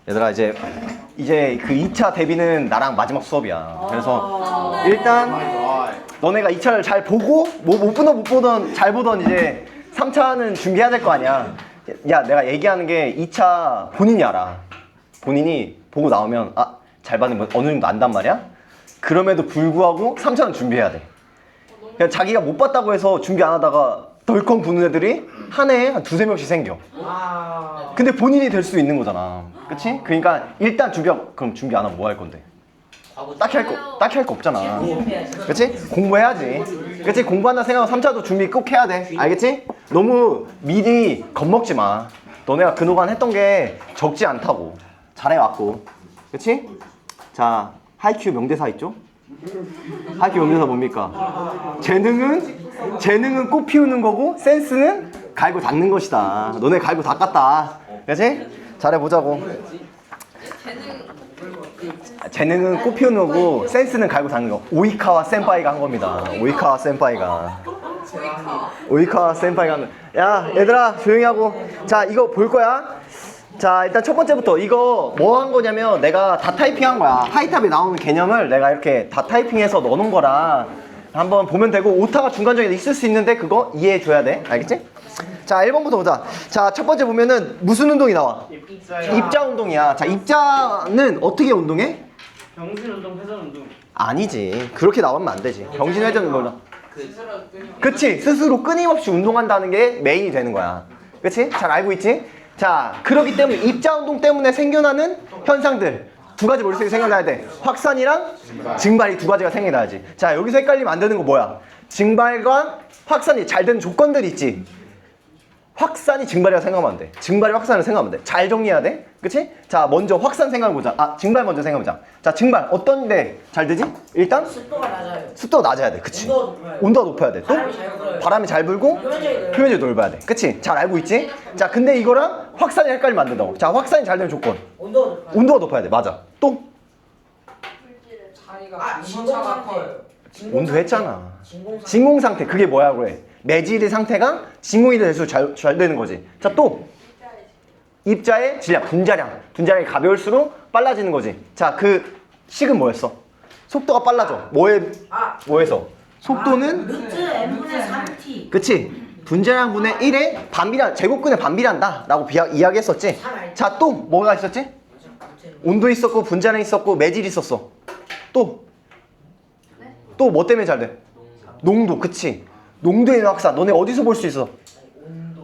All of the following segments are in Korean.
얘들아 이제 그 2차 대비는 나랑 마지막 수업이야. 그래서 일단 너네가 2차를 잘 보고 뭐 못 보던 잘 보던 이제 3차는 준비해야 될 거 아니야. 야 내가 얘기하는 게 2차 본인이 알아. 본인이 보고 나오면 아 잘 받는 거 어느 정도 안단 말이야. 그럼에도 불구하고 3차는 준비해야 돼. 그냥 자기가 못 봤다고 해서 준비 안 하다가 덜컹 부는 애들이 한 해에 한 두세 명씩 생겨. 근데 본인이 될 수 있는 거잖아. 그치? 그러니까 일단 그럼 준비 안 하면 뭐 할 건데? 딱히 할 거 없잖아. 그치? 공부해야지. 그치? 공부한다 생각하면 3차도 준비 꼭 해야 돼. 알겠지? 너무 미리 겁먹지 마. 너네가 그동안 했던 게 적지 않다고. 잘해왔고. 그치? 자, 하이큐 명대사 있죠? 하이큐 명대사 뭡니까? 재능은 꽃 피우는 거고 센스는 갈고 닦는 것이다. 너네 갈고 닦았다. 그치? 잘해보자고. 재능은 꽃 피우는 거고 센스는 갈고 닦는 거. 오이카와 센파이가 한 겁니다. 오이카와 센파이가 하는. 야 얘들아 조용히 하고. 자 이거 볼 거야. 자 일단 첫 번째부터 이거 뭐 한 거냐면 내가 다 타이핑한 거야. 하이탑에 나오는 개념을 내가 이렇게 다 타이핑해서 넣어놓은 거라 한번 보면 되고 오타가 중간중에 있을 수 있는데 그거 이해해 줘야 돼. 알겠지? 자 1번부터 보자. 자 첫 번째 보면은 무슨 운동이 나와? 입자 운동이야. 자 입자는 어떻게 운동해? 경신운동, 회전운동. 아니지. 그렇게 나오면 안 되지. 경신 회전은 뭐냐? 그치. 스스로 끊임없이 운동한다는 게 메인이 되는 거야. 그치? 잘 알고 있지? 자 그렇기 때문에 입자 운동 때문에 생겨나는 현상들 두 가지 머릿속에 생각나야 돼. 확산이랑 증발이 두 가지가 생겨나야지. 자 여기서 헷갈리면 안 되는 거 뭐야? 증발과 확산이 잘 되는 조건들이 있지. 확산이 증발이라고 생각하면 안 돼. 증발이 확산을 생각하면 돼. 잘 정리해야 돼. 그치? 자 먼저 확산 생각해보자. 아 증발 먼저 생각해보자. 자 증발 어떤 데 잘 되지? 일단 습도가 낮아요. 습도가 낮아야 돼. 그치? 온도가 온도가 높아야 높아요. 돼. 또 바람이 잘 불어요. 바람이 잘 불고 표면적이 넓어야 돼. 그치? 잘 알고 있지? 자 근데 이거랑 확산이 헷갈리면 안 된다고. 자 확산이 잘 되는 조건 온도가 높아요. 온도가 높아야 돼. 맞아. 또 아, 진공 상태. 온도 했잖아. 진공 상태 그게 뭐야 그래? 매질의 상태가 진공이 될수록 잘 되는 거지. 자 또 입자의 질량 분자량이 가벼울수록 빨라지는 거지. 자 그 식은 뭐였어? 속도가 빨라져. 뭐에서? 속도는 루트 m분의 3t. 그치? 분자량 분의 1의 제곱근에 반비례한다 라고 이야기했었지. 자 또 뭐가 있었지? 온도 있었고 분자량 있었고 매질 있었어. 또 뭐 때문에 잘 돼? 농도. 그치? 농도에 의한 확산. 너네 어디서 볼 수 있어?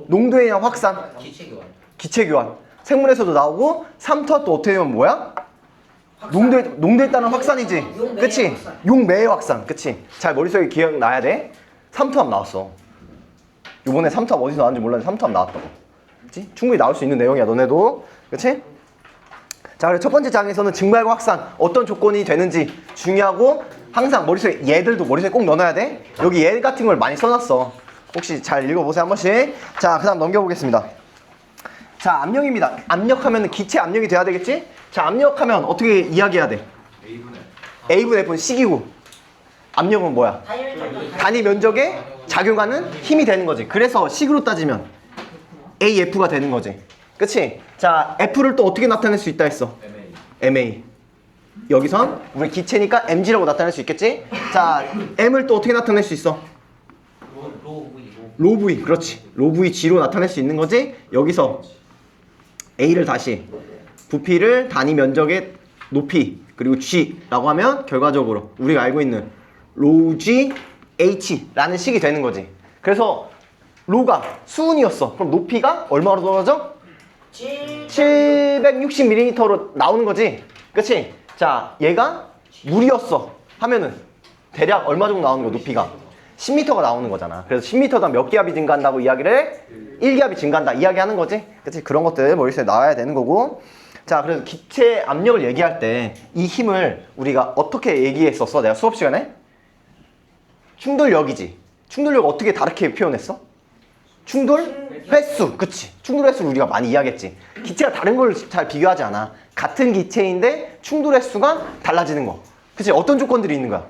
농도에 의한 확산. 기체교환. 생물에서도 나오고 삼투압 또 어떻게 되면 뭐야? 농도에 따른 확산이지. 그치? 용매의 확산. 그치? 잘 머릿속에 기억나야 돼. 삼투압 나왔어. 요번에 삼투압 어디서 나왔는지 몰랐는데 삼투압 나왔다고. 그치? 충분히 나올 수 있는 내용이야 너네도. 그치? 자 그래서 첫 번째 장에서는 증발과 확산 어떤 조건이 되는지 중요하고 항상 머릿속에 얘들도 머릿속에 꼭 넣어놔야 돼. 여기 얘 같은 걸 많이 써놨어. 혹시 잘 읽어보세요 한 번씩. 자 그 다음 넘겨보겠습니다. 자 압력입니다. 압력하면 기체 압력이 돼야 되겠지? 자 압력하면 어떻게 이야기해야 돼? A분의 F는 식이고 압력은 뭐야? 단위 면적에 작용하는 힘이 되는 거지. 그래서 식으로 따지면 AF가 되는 거지. 그치? 자 F를 또 어떻게 나타낼 수 있다 했어? MA. 여기선 우리 기체니까 mg라고 나타낼 수 있겠지? 자 m을 또 어떻게 나타낼 수 있어? 로 v. 그렇지. 로 v g로 나타낼 수 있는 거지. 여기서 a를 다시 부피를 단위 면적의 높이 그리고 g라고 하면 결과적으로 우리가 알고 있는 로 g h라는 식이 되는 거지. 그래서 로가 수은이었어. 그럼 높이가 얼마로 떨어져? 760mm로 나오는 거지. 그치? 자 얘가 물이었어 하면은 대략 얼마 정도 나오는 거? 높이가 10m가 나오는 거잖아. 그래서 10m당 몇 기압이 증가한다고 이야기를 해? 1기압이 증가한다 이야기하는 거지. 그치? 그런 것들 머릿속에 나와야 되는 거고. 자 그래서 기체 압력을 얘기할 때 이 힘을 우리가 어떻게 얘기했었어? 내가 수업 시간에? 충돌력이지. 충돌력 어떻게 다르게 표현했어? 충돌 횟수. 그치? 충돌 횟수를 우리가 많이 이야기했지. 기체가 다른 걸 잘 비교하지 않아. 같은 기체인데 충돌 횟수가 달라지는 거. 그치? 어떤 조건들이 있는 거야?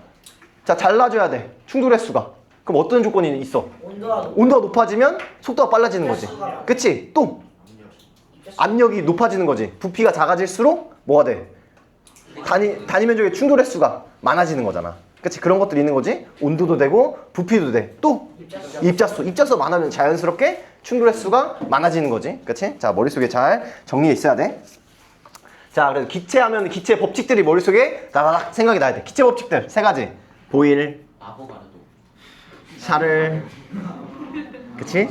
자 달라져야 돼. 충돌 횟수가. 그럼 어떤 조건이 있어? 온도가 높아지면 속도가 빨라지는 거지. 그치? 또 압력이 높아지는 거지. 부피가 작아질수록 뭐가 돼? 단위 면적의 충돌 횟수가 많아지는 거잖아. 그치? 그런 것들이 있는 거지. 온도도 되고 부피도 돼. 또 입자수 많으면 자연스럽게 충돌 횟수가 많아지는 거지. 그치? 자, 머릿속에 잘 정리해 있어야 돼. 자, 그래서 기체하면 기체 법칙들이 머릿속에 다다닥 생각이 나야 돼. 기체 법칙들 세 가지. 보일, 아보가도. 샤를, 그치?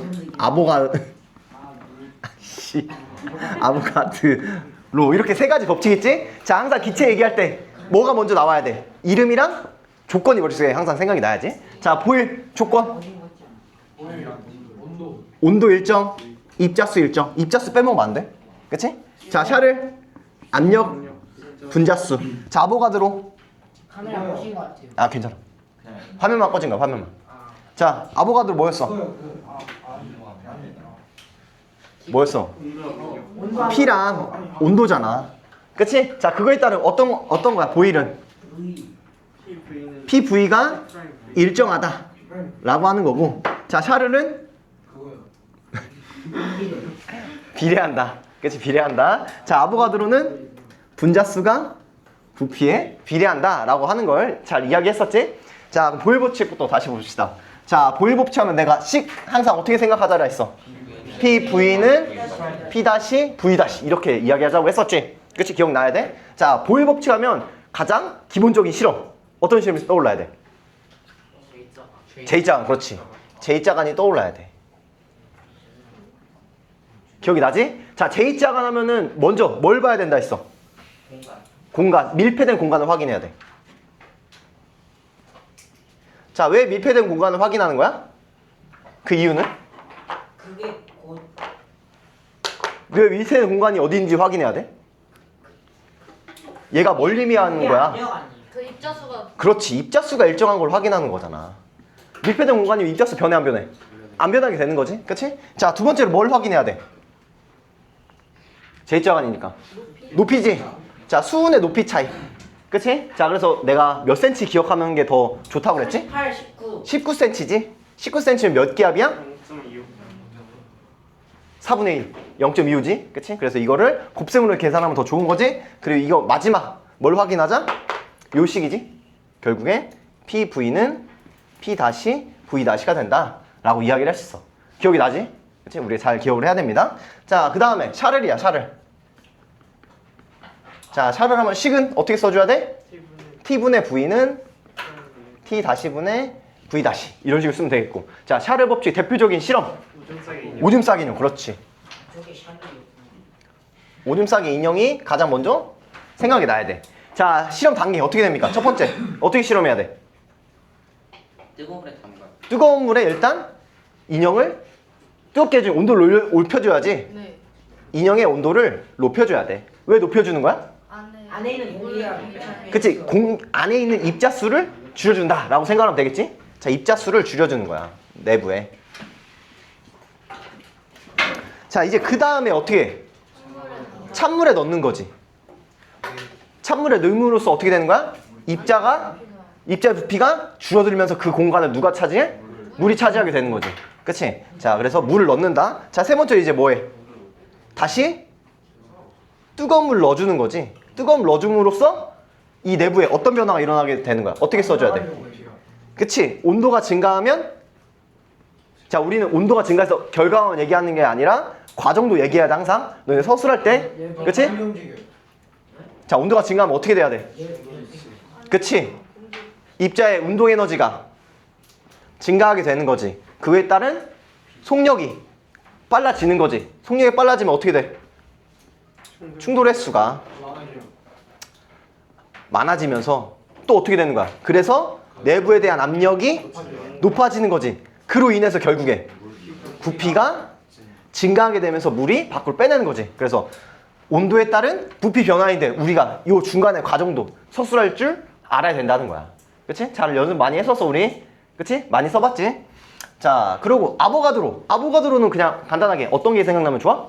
아보가드로 이렇게 세 가지 법칙 있지? 자, 항상 기체 얘기할 때 뭐가 먼저 나와야 돼? 이름이랑 조건이 머릿속에 항상 생각이 나야지. 자, 보일 조건. 온도 일정, 입자수 일정. 입자수 빼먹으면 안 돼. 그치? 자, 샤를 압력, 분자수. 자, 아보가드로. 카메라 보신 것 같아요. 아, 괜찮아. 화면만 꺼진 거야, 화면만. 자, 아보가드로 뭐였어? 뭐였어? P랑 온도잖아. 그치? 자, 그거에 따른 어떤 거야? 보일은 PV가 일정하다 라고 하는 거고, 자, 샤를은 비례한다. 그치? 비례한다. 자, 아보가드로는 분자수가 부피에 비례한다 라고 하는 걸 잘 이야기했었지? 자, 그럼 보일 법칙부터 다시 봅시다. 자, 보일 법칙 하면 내가 항상 어떻게 생각하자라 했어? PV는 P-V' 이렇게 이야기하자고 했었지? 그치? 기억나야 돼? 자, 보일 법칙 하면 가장 기본적인 실험, 어떤 실험이 떠올라야 돼? J자간. 그렇지. J자간이 떠올라야 돼. 기억이 나지? 자, J자간 하면은 먼저 뭘 봐야 된다 했어? 공간. 밀폐된 공간을 확인해야 돼. 자, 왜 밀폐된 공간을 확인하는 거야? 그 이유는? 그게 곧 왜 밀폐된 공간이 어디인지 확인해야 돼? 얘가 뭘 의미하는 거야? 그 입자수가 그렇지. 입자수가 일정한 걸 확인하는 거잖아. 밀폐된 공간이면 입자수 변해 안 변해? 안 변하게 되는 거지. 그치? 자, 두 번째로 뭘 확인해야 돼? J자간이니까 높이지. 자, 수운의 높이 차이. 그치? 자, 그래서 내가 몇 센치 기억하는 게 더 좋다고 그랬지? 8, 19. 19cm지? 19cm면 몇 기압이야? 0.25. 4분의 1. 0.25지? 그치? 그래서 이거를 곱셈으로 계산하면 더 좋은 거지? 그리고 이거 마지막 뭘 확인하자? 요 식이지? 결국에 PV는 P-V'가 된다 라고 이야기를 했었어. 기억이 나지? 그치? 우리 잘 기억을 해야 됩니다. 자, 그 다음에 샤를이야, 샤를. 자, 샤를 하면 식은 어떻게 써줘야 돼? T분의 V는 T-분의 V' 이런 식으로 쓰면 되겠고. 자, 샤를 법칙 대표적인 실험. 오줌 싸기 인형. 오줌 싸기 인형. 그렇지. 저게 샤넬이요. 오줌 싸기 인형이 가장 먼저 생각이 나야 돼. 자, 실험 단계 어떻게 됩니까? 첫 번째, 어떻게 실험해야 돼? 뜨거운 물에 담가. 뜨거운 물에 일단 인형을 뜨겁게 해주면 온도를 높여줘야지. 네 인형의 온도를 높여줘야 돼. 왜 높여주는 거야? 안에 있는 공기가 그치? 안에 있는 입자수를 줄여준다 라고 생각하면 되겠지? 자, 입자수를 줄여주는 거야, 내부에. 자, 이제 그 다음에 어떻게 해? 찬물에 넣는 거지. 찬물에 넣음으로써 어떻게 되는 거야? 입자 부피가 줄어들면서 그 공간을 누가 차지해? 물이 차지하게 되는 거지. 그치? 자, 그래서 물을 넣는다. 자, 세 번째 이제 뭐해? 다시 뜨거운 물 넣어주는 거지. 뜨거운 물 넣어줌으로써 이 내부에 어떤 변화가 일어나게 되는 거야? 어떻게 써줘야 돼? 그치? 온도가 증가하면, 자, 우리는 온도가 증가해서 결과만 얘기하는 게 아니라 과정도 얘기해야 돼, 항상. 너네 서술할 때. 그치? 자, 온도가 증가하면 어떻게 돼야 돼? 그치? 입자의 운동 에너지가 증가하게 되는 거지. 그에 따른 속력이 빨라지는 거지. 속력이 빨라지면 어떻게 돼? 충돌 횟수가 많아지면서 또 어떻게 되는 거야? 그래서 내부에 대한 압력이 높아지는 거지. 그로 인해서 결국에 부피가 증가하게 되면서 물이 밖으로 빼내는 거지. 그래서 온도에 따른 부피 변화인데 우리가 이 중간의 과정도 서술할 줄 알아야 된다는 거야. 그치? 잘 연습 많이 했었어, 우리. 그치? 많이 써봤지? 자, 그리고 아보가드로는 그냥 간단하게 어떤 게 생각나면 좋아?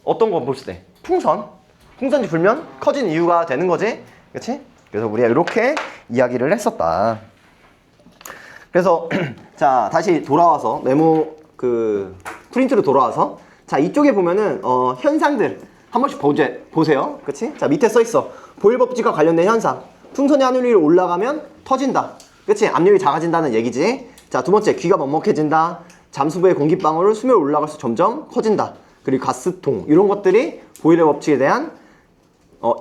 어떤 거 볼 때? 풍선이 불면 커진 이유가 되는 거지. 그치? 그래서 우리가 이렇게 이야기를 했었다. 그래서 자, 다시 돌아와서 프린트로 돌아와서 자, 이쪽에 보면은 현상들 한 번씩 보세요. 그치? 자, 밑에 써 있어. 보일 법칙과 관련된 현상. 풍선이 하늘 위로 올라가면 터진다. 그치? 압력이 작아진다는 얘기지. 자, 두 번째, 귀가 먹먹해진다. 잠수부의 공기방울을 수면 올라갈수록 점점 커진다. 그리고 가스통 이런 것들이 보일의 법칙에 대한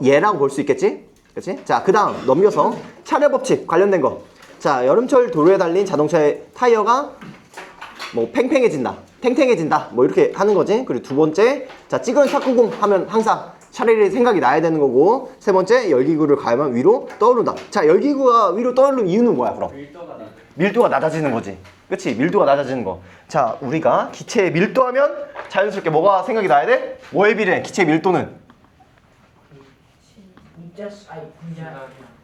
예라고 볼 수 있겠지? 그치? 자, 그 다음 넘겨서 차례 법칙 관련된 거. 자, 여름철 도로에 달린 자동차의 타이어가 뭐 팽팽해진다, 탱탱해진다, 뭐 이렇게 하는 거지. 그리고 두 번째, 자, 찌그러운 탁구공 하면 항상 차라리 생각이 나야 되는 거고. 세 번째, 열기구를 가하면 위로 떠오른다. 자, 열기구가 위로 떠오르는 이유는 뭐야, 그럼? 밀도가 낮아지는 거지. 그치? 밀도가 낮아지는 거. 자, 우리가 기체의 밀도하면 자연스럽게 뭐가 생각이 나야 돼? 뭐에 비례? 기체의 밀도는?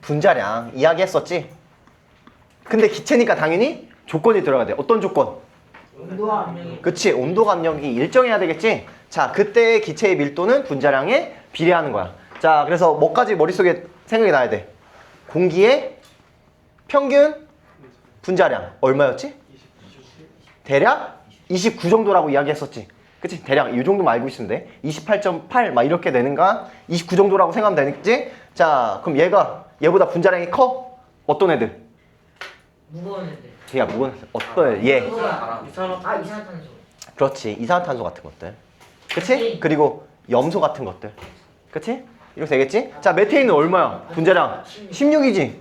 분자량 이야기했었지? 근데 기체니까 당연히 조건이 들어가야 돼. 어떤 조건? 온도와 압력이. 그치, 온도가 압력이 일정해야 되겠지? 자, 그때의 기체의 밀도는 분자량에 비례하는 거야. 자, 그래서 뭐까지 머릿속에 생각이 나야 돼? 공기의 평균 분자량 얼마였지? 대략 29 정도라고 이야기했었지. 그치? 대략 이 정도만 알고 있으면 돼. 28.8 막 이렇게 되는가? 29 정도라고 생각하면 되겠지? 자, 그럼 얘보다 분자량이 커? 어떤 애들? 무거운 애들. 얘가 무거운 애들. 어떤 얘? 이산화탄소. 그렇지, 이산화탄소 같은 것들. 그치? 그리고 염소 같은 것들. 그치? 이렇게 되겠지? 자, 메테인은 얼마야? 분자량 16이지?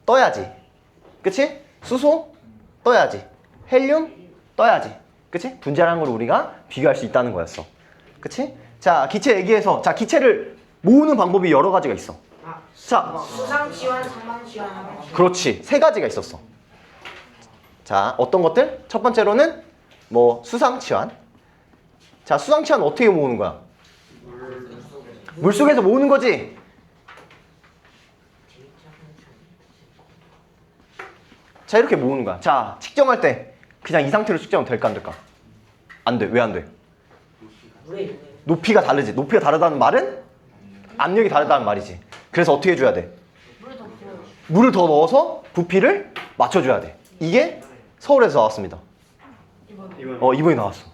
떠야지. 그치? 수소? 떠야지. 헬륨? 떠야지. 그치? 분자량으로 우리가 비교할 수 있다는 거였어. 그치? 자, 기체 얘기해서, 자, 기체를 모으는 방법이 여러 가지가 있어. 자, 수상치환, 상방치환, 하방치환. 그렇지. 세 가지가 있었어. 자, 어떤 것들? 첫 번째로는 뭐 수상치환. 자, 수상치환 어떻게 모으는 거야? 물속에서 모으는 거지. 자, 이렇게 모으는 거야. 자, 측정할 때 그냥 이 상태로 측정은 될까 안 될까? 안 돼. 왜 안 돼? 높이가 다르지. 높이가 다르다는 말은 압력이 다르다는 말이지. 그래서 어떻게 해줘야 돼? 물을 더 넣어서 부피를 맞춰줘야 돼. 이게 서울에서 나왔습니다. 이번에 나왔어.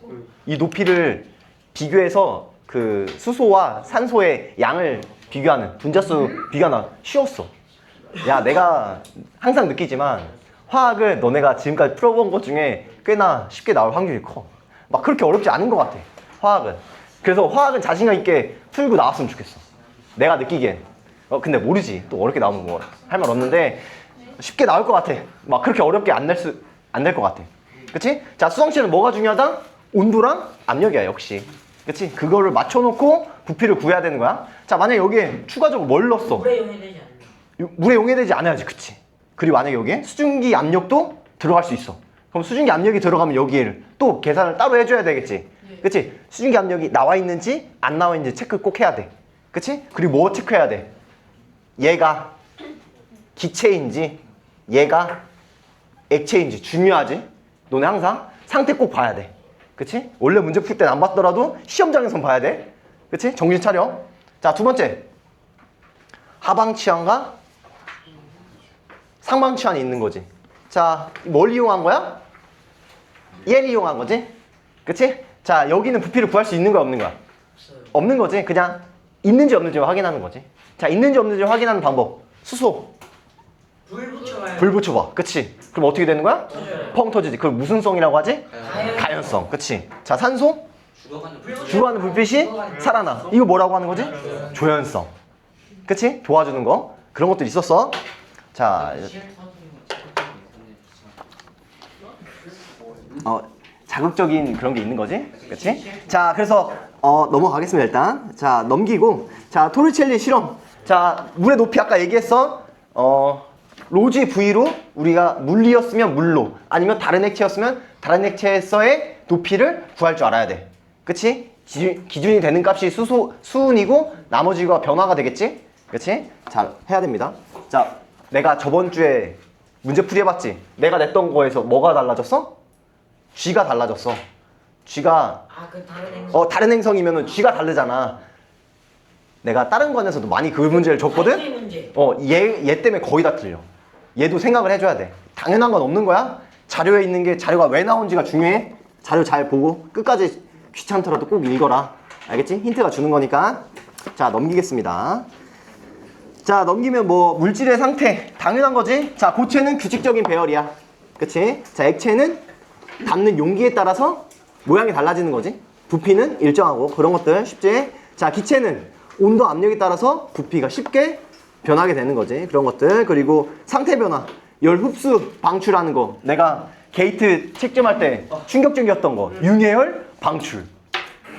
이 높이를 비교해서 그 수소와 산소의 양을 비교하는 분자수 비교하는 쉬웠어. 야, 내가 항상 느끼지만 화학을 너네가 지금까지 풀어본 것 중에 꽤나 쉽게 나올 확률이 커. 막 그렇게 어렵지 않은 것 같아, 화학은. 그래서 화학은 자신감 있게 풀고 나왔으면 좋겠어, 내가 느끼기엔. 근데 모르지. 또 어렵게 나오면 뭐 할 말 없는데 쉽게 나올 것 같아. 막 그렇게 어렵게 안 될 것 같아. 그치? 자, 수성치는 뭐가 중요하다? 온도랑 압력이야, 역시. 그치? 그거를 맞춰놓고 부피를 구해야 되는 거야. 자, 만약에 여기에 추가적으로 뭘 넣었어? 물에 용해되지 않나? 물에 용해되지 않아야지. 그치? 그리고 만약에 여기에 수증기 압력도 들어갈 수 있어. 그럼 수증기 압력이 들어가면 여기를 또 계산을 따로 해줘야 되겠지? 그치? 수증기 압력이 나와 있는지 안 나와 있는지 체크 꼭 해야 돼. 그치? 그리고 뭐 체크해야 돼? 얘가 기체인지 얘가 액체인지 중요하지? 너네 항상 상태 꼭 봐야 돼. 그치? 원래 문제 풀 땐 안 봤더라도 시험장에선 봐야 돼. 그치? 정신 차려. 자, 두 번째, 하방치환과 상방치환이 있는 거지. 자, 뭘 이용한 거야? 얘를 이용한 거지. 그치? 자, 여기는 부피를 구할 수 있는 거야, 없는 거야? 없는 거지. 그냥 있는지 없는지 확인하는 거지. 자, 있는지 없는지 확인하는 방법. 수소 불 붙여봐요. 불 붙여봐. 그치? 그럼 어떻게 되는 거야? 터져요. 펑 터지지. 그걸 무슨 성이라고 하지? 가연성. 가연성. 그치? 자, 산소 불 주로하는 불빛이 살아나. 이거 뭐라고 하는 거지? 조연성. 그치? 도와주는 거. 그런 것들이 있었어. 자, 자극적인 그런 게 있는 거지. 그치? 자, 그래서 넘어가겠습니다, 일단. 자, 넘기고. 자, 토리첼리 실험. 자, 물의 높이 아까 얘기했어. 로지 V로 우리가 물리였으면 물로, 아니면 다른 액체였으면 다른 액체에서의 높이를 구할 줄 알아야 돼. 그치? 기준이 되는 값이 수은이고 나머지가 변화가 되겠지? 그치? 잘 해야 됩니다. 자, 내가 저번 주에 문제풀이 해봤지? 내가 냈던 거에서 뭐가 달라졌어? G가 달라졌어. G가 그 다른 행성. 다른 행성이면은 G가 다르잖아. 내가 다른 관에서도 많이 그 문제를 줬거든? 단위 문제. 얘 때문에 거의 다 틀려. 얘도 생각을 해줘야 돼. 당연한 건 없는 거야. 자료에 있는 게 자료가 왜 나온지가 중요해. 자료 잘 보고 끝까지 귀찮더라도 꼭 읽어라. 알겠지? 힌트가 주는 거니까. 자, 넘기겠습니다. 자, 넘기면 뭐 물질의 상태 당연한 거지. 자, 고체는 규칙적인 배열이야. 그치? 자, 액체는 담는 용기에 따라서 모양이 달라지는 거지. 부피는 일정하고 그런 것들 쉽지? 자, 기체는 온도 압력에 따라서 부피가 쉽게 변하게 되는 거지. 그런 것들. 그리고 상태 변화, 열 흡수 방출하는 거. 내가 게이트 채점할 때 충격적이었던 거. 융해열 방출.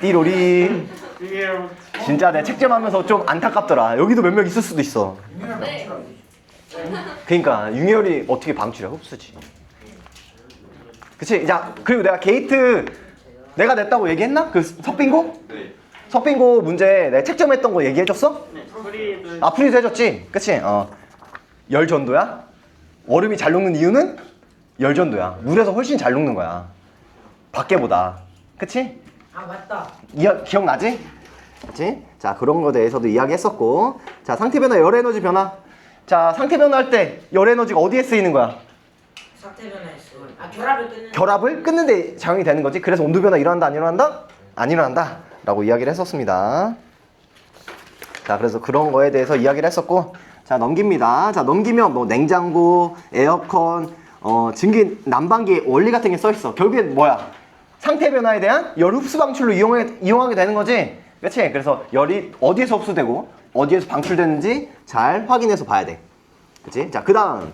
띠로리. 이게 진짜 내 책점하면서 좀 안타깝더라. 여기도 몇 명 있을 수도 있어. 네. 그러니까 융해열이 어떻게 방출해? 흡수지. 그치? 자, 그리고 내가 게이트 내가 냈다고 얘기했나? 그 석빙고? 네. 석빙고 문제 내가 책점했던 거 얘기해줬어? 네. 프리드 아, 프리도 해줬지? 그치? 열 전도야? 얼음이 잘 녹는 이유는 열 전도야. 물에서 훨씬 잘 녹는 거야. 밖에보다. 그치? 아 맞다. 기억나지? 그치? 자, 그런 거에 대해서도 이야기했었고. 자, 상태 변화, 열 에너지 변화. 자, 상태 변화할 때 열 에너지가 어디에 쓰이는 거야? 상태 변화했어. 아 결합을 끊는. 결합을 끊는 데 작용이 되는 거지. 그래서 온도 변화 일어난다, 안 일어난다? 안 일어난다 라고 이야기를 했었습니다. 자, 그래서 그런 거에 대해서 이야기를 했었고. 자, 넘깁니다. 자, 넘기면 뭐 냉장고, 에어컨, 증기, 난방기 원리 같은 게 써있어. 결국엔 뭐야? 상태 변화에 대한 열 흡수 방출로 이용하게 되는 거지. 그치? 그래서 열이 어디에서 흡수되고 어디에서 방출되는지 잘 확인해서 봐야 돼. 그치? 자, 그 다음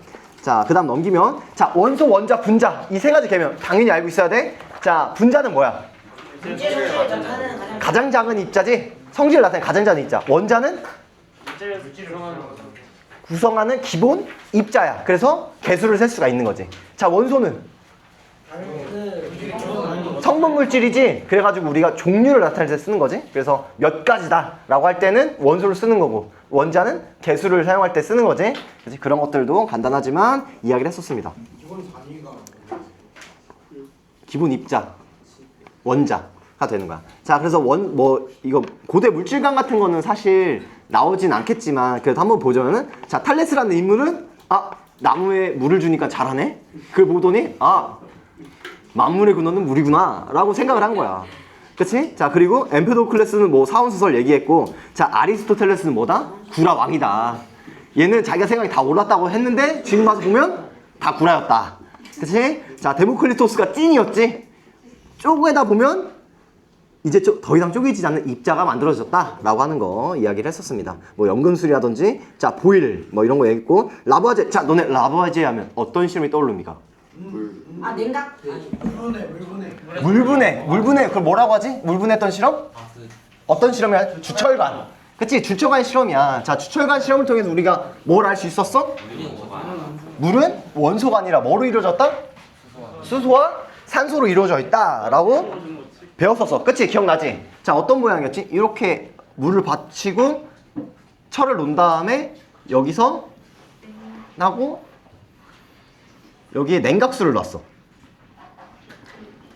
넘기면, 자, 원소, 원자, 분자 이 세 가지 개념 당연히 알고 있어야 돼. 자, 분자는 뭐야? 문제 성질을 나타내는 가장 작은 입자지. 성질을 나타내는 가장 작은 입자. 원자는 물질에서 들어가는 구성하는 기본 입자야. 그래서 개수를 셀 수가 있는 거지. 자, 원소는 성분 물질이지. 그래가지고 우리가 종류를 나타낼 때 쓰는 거지. 그래서 몇 가지다 라고 할 때는 원소를 쓰는 거고, 원자는 개수를 사용할 때 쓰는 거지. 그래서 그런 것들도 간단하지만 이야기를 했었습니다. 기본 입자, 원자가 되는 거야. 자, 그래서 이거 고대 물질관 같은 거는 사실 나오진 않겠지만 그래도 한번 보자면은, 자, 탈레스라는 인물은 나무에 물을 주니까 자라네. 그걸 보더니 만물의 근원은 물이구나 라고 생각을 한 거야. 그치? 자, 그리고 엠페도클레스는 뭐 사원수설 얘기했고, 자, 아리스토텔레스는 뭐다? 구라 왕이다. 얘는 자기가 생각이 다 옳았다고 했는데 지금 와서 보면 다 구라였다. 그치? 자, 데모클리토스가 찐이었지. 쪼개다 보면 이제 더 이상 쪼개지지 않는 입자가 만들어졌다 라고 하는 거 이야기를 했었습니다. 뭐 연금술이라든지, 자, 보일 뭐 이런 거 얘기했고, 라부아제. 자, 너네 라부아제 하면 어떤 실험이 떠오릅니까? 아 냉각. 물분해. 그걸 뭐라고 하지? 물분했던 실험? 어떤 실험이야? 주철관. 그치? 주철관 실험이야. 자, 주철관 실험을 통해서 우리가 뭘 알 수 있었어? 물은 원소가 아니라 뭐로 이루어졌다? 수소와 산소로 이루어져 있다 라고 배웠었어. 그치? 기억나지? 자, 어떤 모양이었지? 이렇게 물을 받치고 철을 놓은 다음에 여기서 하고 여기에 냉각수를 놨어.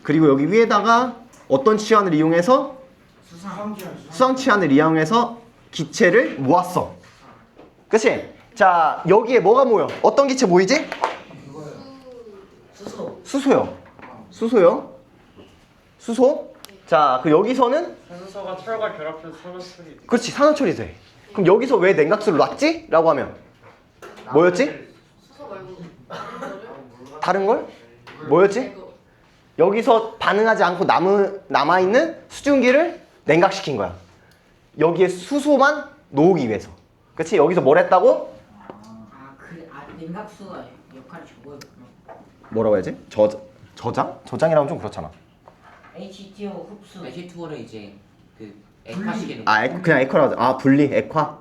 그리고 여기 위에다가 어떤 치환을 이용해서? 수상 치환을 이용해서 기체를 모았어. 그치? 자, 여기에 뭐가 모여? 어떤 기체 모이지? 수소요. 수소. 자, 그 여기서는 산소가 철과 결합해서 산화철이 돼. 그렇지, 산화철이 돼. 그럼 여기서 왜 냉각수를 놨지? 라고 하면 뭐였지? 수소 말고 다른 걸? 뭐였지? 여기서 반응하지 않고 남아있는 수증기를 냉각시킨 거야. 여기에 수소만 놓기 위해서. 그치? 여기서 뭘 했다고? 냉각수가 역할이 저거였구나. 뭐라고 해야지? 저장? 저장이라면 좀 그렇잖아. H2O 흡수. H2O를 이제 그 액화시키는 거. 그냥 액화라고 하자. 분리, 액화.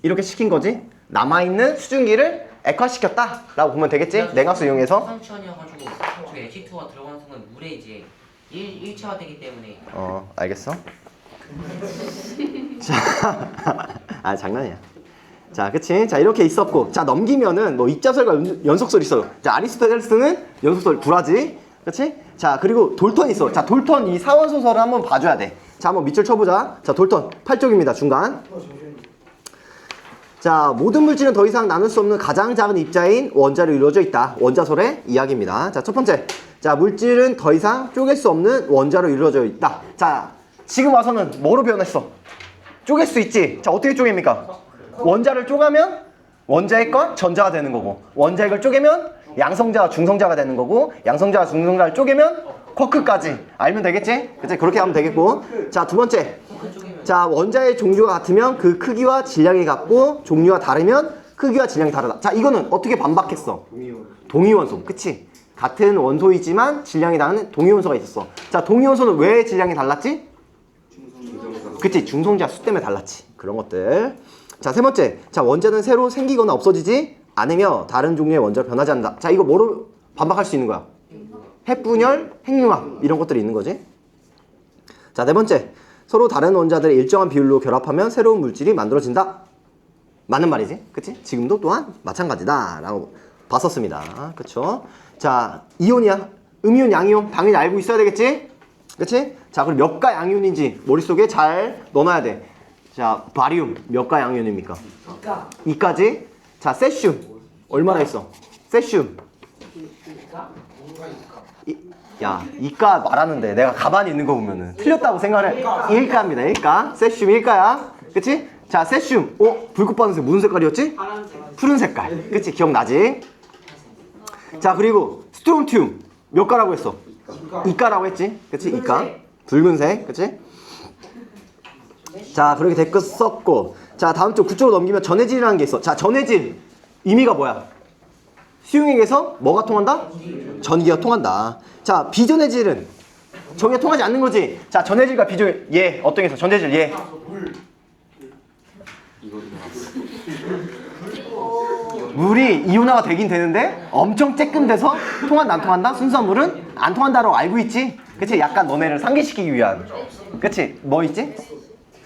이렇게 시킨 거지? 남아있는 수증기를 액화시켰다 라고 보면 되겠지? 냉각수 이용해서. 수상치환이어가지고 저 H2O가 들어가는 순간 물에 이제 일체화되기 때문에 알겠어? 자, 장난이야. 자, 그치? 자, 이렇게 있었고, 자, 넘기면은 뭐 입자설과 연속설이 있어요. 자, 아리스토텔레스는 연속설 구라지. 그치? 자, 그리고 돌턴이 있어. 자, 돌턴 이 사원소설을 한번 봐줘야 돼. 자, 한번 밑줄 쳐보자. 자, 돌턴 8쪽입니다. 중간. 자, 모든 물질은 더 이상 나눌 수 없는 가장 작은 입자인 원자로 이루어져 있다. 원자설의 이야기입니다. 자, 첫 번째. 자, 물질은 더 이상 쪼갤 수 없는 원자로 이루어져 있다. 자, 지금 와서는 뭐로 변했어? 쪼갤 수 있지. 자, 어떻게 쪼갭니까? 원자를 쪼가면 원자의 건 전자가 되는 거고, 원자의 걸 쪼개면 양성자와 중성자가 되는 거고, 양성자와 중성자를 쪼개면 쿼크까지 알면 되겠지? 그치? 그렇게 하면 되겠고. 자, 두 번째. 자, 원자의 종류가 같으면 그 크기와 질량이 같고, 종류가 다르면 크기와 질량이 다르다. 자, 이거는 어떻게 반박했어? 동위원소. 그치? 같은 원소이지만 질량이 다른 동위원소가 있었어. 자, 동위원소는 왜 질량이 달랐지? 그치? 중성자 수 때문에 달랐지. 그런 것들. 자, 세 번째. 자, 원자는 새로 생기거나 없어지지 않으며 다른 종류의 원자로 변하지 않는다. 자, 이거 뭐로 반박할 수 있는 거야? 핵분열, 핵융합 이런 것들이 있는 거지. 자, 네 번째. 서로 다른 원자들을 일정한 비율로 결합하면 새로운 물질이 만들어진다. 맞는 말이지. 그치? 지금도 또한 마찬가지다 라고 봤었습니다. 그쵸? 자, 이온이야. 음이온, 양이온 당연히 알고 있어야 되겠지? 그치? 자, 그럼 몇가 양이온인지 머릿속에 잘 넣어놔야 돼. 자, 바리움 몇가 양이온입니까? 2가지. 자, 세슘 얼마나 있어? 세슘 야, 이가 말하는데 내가 가만히 있는 거 보면은 틀렸다고 생각해. 1가입니다. 1가. 세슘 1가야. 그치? 자, 세슘. 불꽃 반응색 무슨 색깔이었지? 푸른 색깔. 그치? 기억나지? 자, 그리고 스트론튬 몇 가라고 했어? 2가라고 했지? 그치? 2가. 붉은색. 그치? 자, 그렇게 됐었고. 자, 다음 쪽 9쪽으로 넘기면 전해질이라는 게 있어. 자, 전해질 의미가 뭐야? 수용액에서 뭐가 통한다? 전기가 통한다. 자, 비전해질은 전기가 통하지 않는 거지. 자, 전해질과 비전, 얘 어떤 게 있어? 전해질 얘. 물이 이온화가 되긴 되는데 엄청 쬐끔돼서 통한다 안 통한다? 순수물은 안 통한다라고 알고 있지? 그치? 약간 너네를 상기시키기 위한. 그치? 뭐 있지?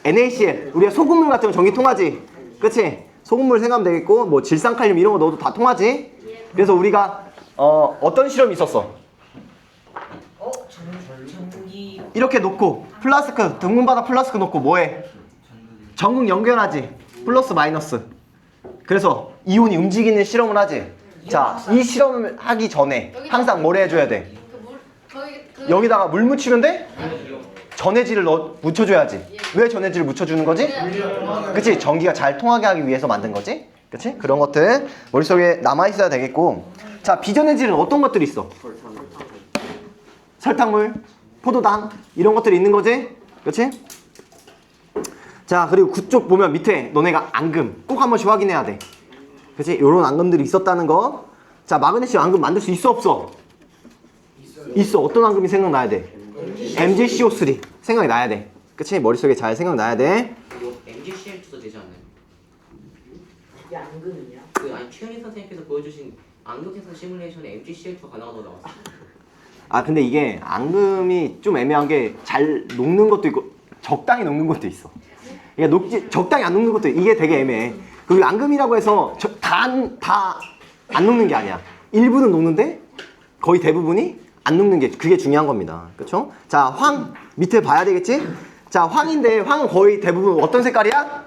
NaCl. 우리가 소금물 같은 거 전기 통하지? 그치? 소금물 생각하면 되겠고, 뭐 질산칼륨 이런 거 넣어도 다 통하지? 그래서 우리가 어떤 실험이 있었어? 전기 이렇게 놓고 플라스크 등분바닥 플라스크 놓고 뭐해? 전극 연결하지. 플러스 마이너스. 그래서 이온이 움직이는 실험을 하지. 자, 이 실험을 하기 전에 항상 뭘 해줘야 돼? 여기다가 물 묻히면 돼? 전해질을 묻혀줘야지. 왜 전해질을 묻혀주는 거지? 그치? 전기가 잘 통하게 하기 위해서 만든 거지? 그치? 그런 것들 머릿속에 남아있어야 되겠고. 자, 비전해질은 어떤 것들이 있어? 설탕물, 포도당 이런 것들이 있는 거지? 그치? 자, 그리고 그쪽 보면 밑에 너네가 앙금 꼭 한 번씩 확인해야 돼. 그치? 요런 앙금들이 있었다는 거. 자, 마그네슘 앙금 만들 수 있어 없어? 있어. 어떤 앙금이 생각나야 돼? MgCO3 생각이 나야 돼. 그치? 머릿속에 잘 생각나야 돼. MgCl2도 되지 않나요? 그게 앙금이냐? 아니 최현희 선생님께서 보여주신 앙금생성 시뮬레이션에 MgCl2가 가능하다고 나왔어요. 아, 근데 이게 앙금이 좀 애매한 게 잘 녹는 것도 있고 적당히 녹는 것도 있어. 이게 적당히 안 녹는 것도 이게 되게 애매해. 그리고 앙금이라고 해서 다 안 녹는 게 아니야. 일부는 녹는데 거의 대부분이 안 녹는 게 그게 중요한 겁니다. 그쵸? 자, 황 밑에 봐야 되겠지? 자, 황인데 황은 거의 대부분 어떤 색깔이야?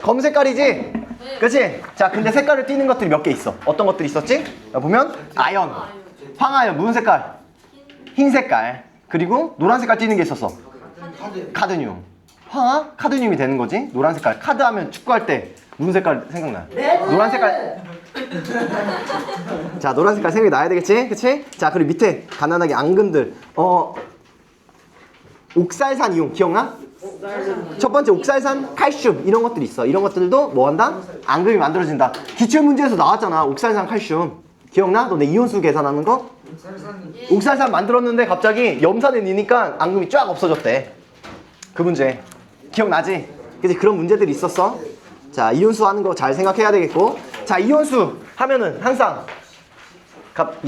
검색깔이지? 그치? 자, 근데 색깔을 띠는 것들이 몇 개 있어. 어떤 것들이 있었지? 자, 보면 아연, 황아연 무슨 색깔? 흰 색깔. 그리고 노란 색깔 띠는 게 있었어. 카드뮴. 황화? 카드뮴이 되는 거지. 노란 색깔. 카드 하면 축구할 때 무슨 색깔 생각나요? 노란 색깔. 자, 노란 색깔 생각이 나야 되겠지? 그치? 자, 그리고 밑에 가난하게 앙금들. 옥살산 이온 기억나? 첫 번째 옥살산 칼슘 이런 것들이 있어. 이런 것들도 뭐 한다? 앙금이 만들어진다. 기출 문제에서 나왔잖아. 옥살산 칼슘. 기억나? 너네 이온수 계산하는 거? 옥살산 만들었는데 갑자기 염산에 넣으니까 앙금이 쫙 없어졌대. 그 문제. 기억나지? 그치? 그런 문제들이 있었어. 자, 이온수 하는 거 잘 생각해야 되겠고. 자, 이온수 하면은 항상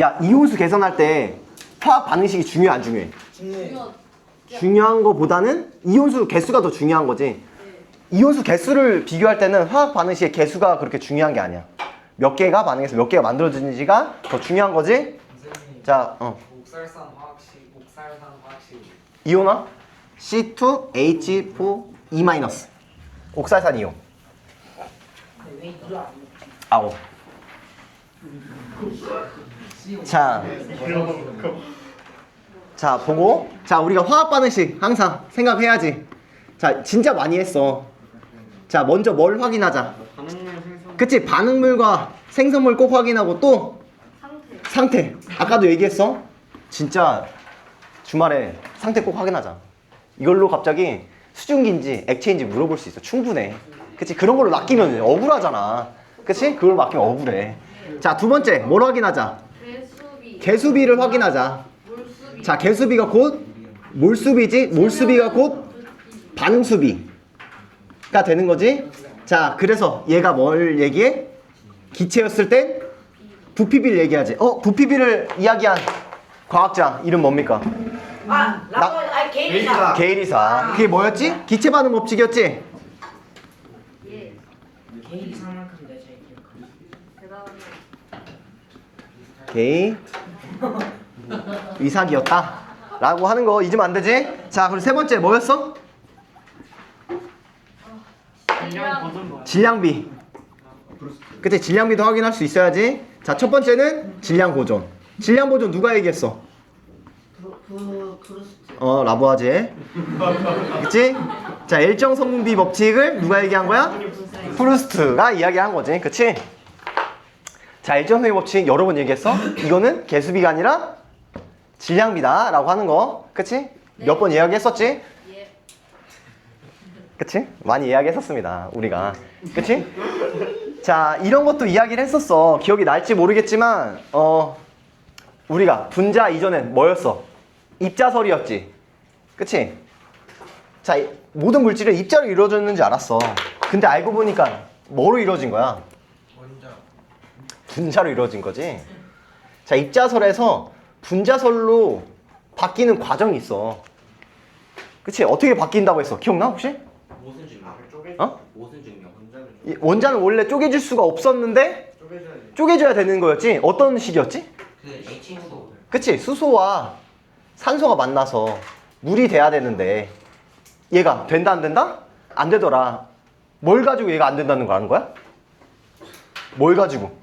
야, 이온수 계산할 때 화학 반응식이 중요해 안 중요해? 중요한 거보다는 이온수 개수가 더 중요한 거지. 이온수 개수를 비교할 때는 화학 반응식의 개수가 그렇게 중요한 게 아니야. 몇 개가 반응해서 몇 개가 만들어지는지가 더 중요한 거지. 자, 옥살산 화학식 이온화 C2H4E- 옥살산 이온. 왜 이거 안 아오. 자, 자, 보고. 자, 우리가 화학 반응식 항상 생각해야지. 자, 진짜 많이 했어. 자, 먼저 뭘 확인하자. 반응물 생성. 그치? 반응물과 생성물 꼭 확인하고 또 상태. 아까도 얘기했어. 진짜 주말에 상태 꼭 확인하자. 이걸로 갑자기 수증기인지 액체인지 물어볼 수 있어. 충분해. 그치? 그런 걸로 낚이면 억울하잖아. 그치? 그걸 맡기면 억울해. 자, 두 번째 뭘 확인하자. 개수비를 확인하자. 자, 개수비가 곧 몰수비지? 몰수비가 곧 반응수비가 되는 거지. 자, 그래서 얘가 뭘 얘기해? 기체였을 땐 부피비를 얘기하지. 부피비를 이야기한 과학자 이름 뭡니까? 게일이다. 게일이사. 그게 뭐였지? 기체 반응 법칙이었지? 게일 이상만큼 내가 잘 기억하고. 게일 이삭이었다 라고 하는 거 잊으면 안 되지? 자, 그리고 세 번째 뭐였어? 질량 보존 뭐. 질량비. 그치? 질량비도 확인할 수 있어야지. 자, 첫 번째는 질량 보존. 질량 보존 누가 얘기했어? 프루스트. 라부아제. 그치? 자, 일정 성분비 법칙을 누가 얘기한 거야? 프루스트가 이야기한 거지. 그치? 자, 일정 성분비 법칙 여러 번 얘기했어. 이거는 개수비가 아니라 질량비다 라고 하는 거. 그치? 몇 번 이야기했었지? 그치? 많이 이야기했었습니다 우리가. 그치? 자, 이런 것도 이야기를 했었어. 기억이 날지 모르겠지만 우리가 분자 이전엔 뭐였어? 입자설이었지. 그치? 자, 모든 물질은 입자로 이루어졌는지 알았어. 근데 알고 보니까 뭐로 이루어진 거야? 원자. 분자로 이루어진 거지. 자, 입자설에서 분자설로 바뀌는 과정이 있어. 그치? 어떻게 바뀐다고 했어? 기억나 혹시? 무슨 증명? 어? 무슨 증명? 혼자는 이 원자는 원래 쪼개질 수가 없었는데 쪼개줘야지. 쪼개져야 되는 거였지? 어떤 식이었지? 그 H2O. 그치? 수소와 산소가 만나서 물이 돼야 되는데 얘가 된다 안 된다? 안 되더라. 뭘 가지고 얘가 안 된다는 걸 아는 거야? 뭘 가지고?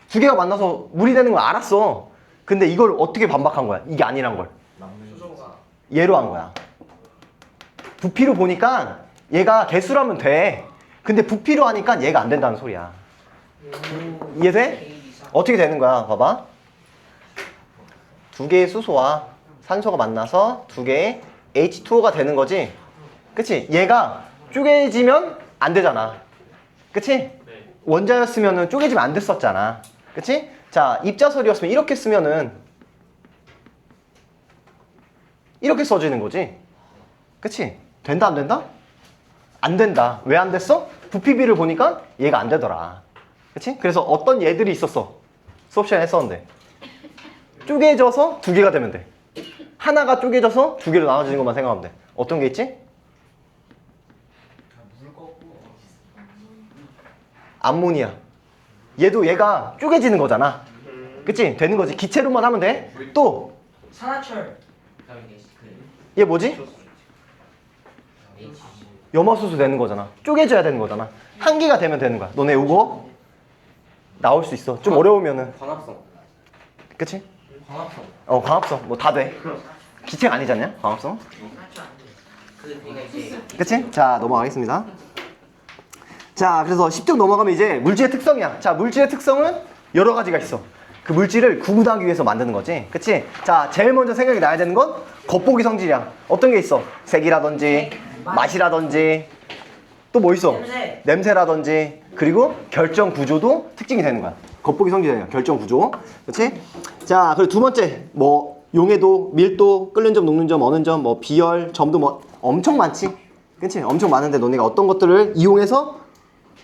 두 개가 만나서 물이 되는 걸 알았어. 근데 이걸 어떻게 반박한 거야? 이게 아니란 걸. 수소가. 얘로 한 거야. 부피로 보니까 얘가 개수라면 돼. 근데 부피로 하니까 얘가 안 된다는 소리야. 이해돼? 어떻게 되는 거야? 봐봐. 두 개의 수소와 산소가 만나서 두 개의 H2O가 되는 거지. 그치? 얘가 쪼개지면 안 되잖아. 그치? 네. 원자였으면 쪼개지면 안 됐었잖아. 그치? 자, 입자설이었으면 이렇게 쓰면은 이렇게 써지는 거지. 그치? 된다 안 된다? 안 된다. 왜 안 됐어? 부피비를 보니까 얘가 안 되더라. 그치? 그래서 어떤 얘들이 있었어. 수업 시간에 했었는데 쪼개져서 두 개가 되면 돼. 하나가 쪼개져서 두 개로 나눠지는 것만 생각하면 돼. 어떤 게 있지? 물 거고. 암모니아. 얘도 얘가 쪼개지는 거잖아. 그치? 되는 거지. 기체로만 하면 돼. 또 산화철. 그다음에 이제 그 얘 뭐지? H. 염화수소 되는 거잖아. 쪼개져야 되는 거잖아. 한 개가 되면 되는 거야. 너네 이거 나올 수 있어. 좀 어려우면은. 광합성. 그치? 광합성. 광합성. 뭐 다 돼. 기체가 아니지 않냐? 광합성. 산화철 안 돼. 그 얘가 이제 그치? 자, 넘어가겠습니다. 자, 그래서 10쪽 넘어가면 이제 물질의 특성이야. 자, 물질의 특성은 여러 가지가 있어. 그 물질을 구분하기 위해서 만드는 거지. 그치? 자, 제일 먼저 생각이 나야 되는 건 겉보기 성질이야. 어떤 게 있어? 색이라든지 맛이라든지 또 뭐 있어? 냄새. 냄새라든지 그리고 결정 구조도 특징이 되는 거야. 겉보기 성질이야. 결정 구조. 그치? 자, 그리고 두 번째 뭐 용해도, 밀도, 끓는 점, 녹는 점, 어는 점, 뭐 비열, 점도 뭐 엄청 많지. 그치? 엄청 많은데 너네가 어떤 것들을 이용해서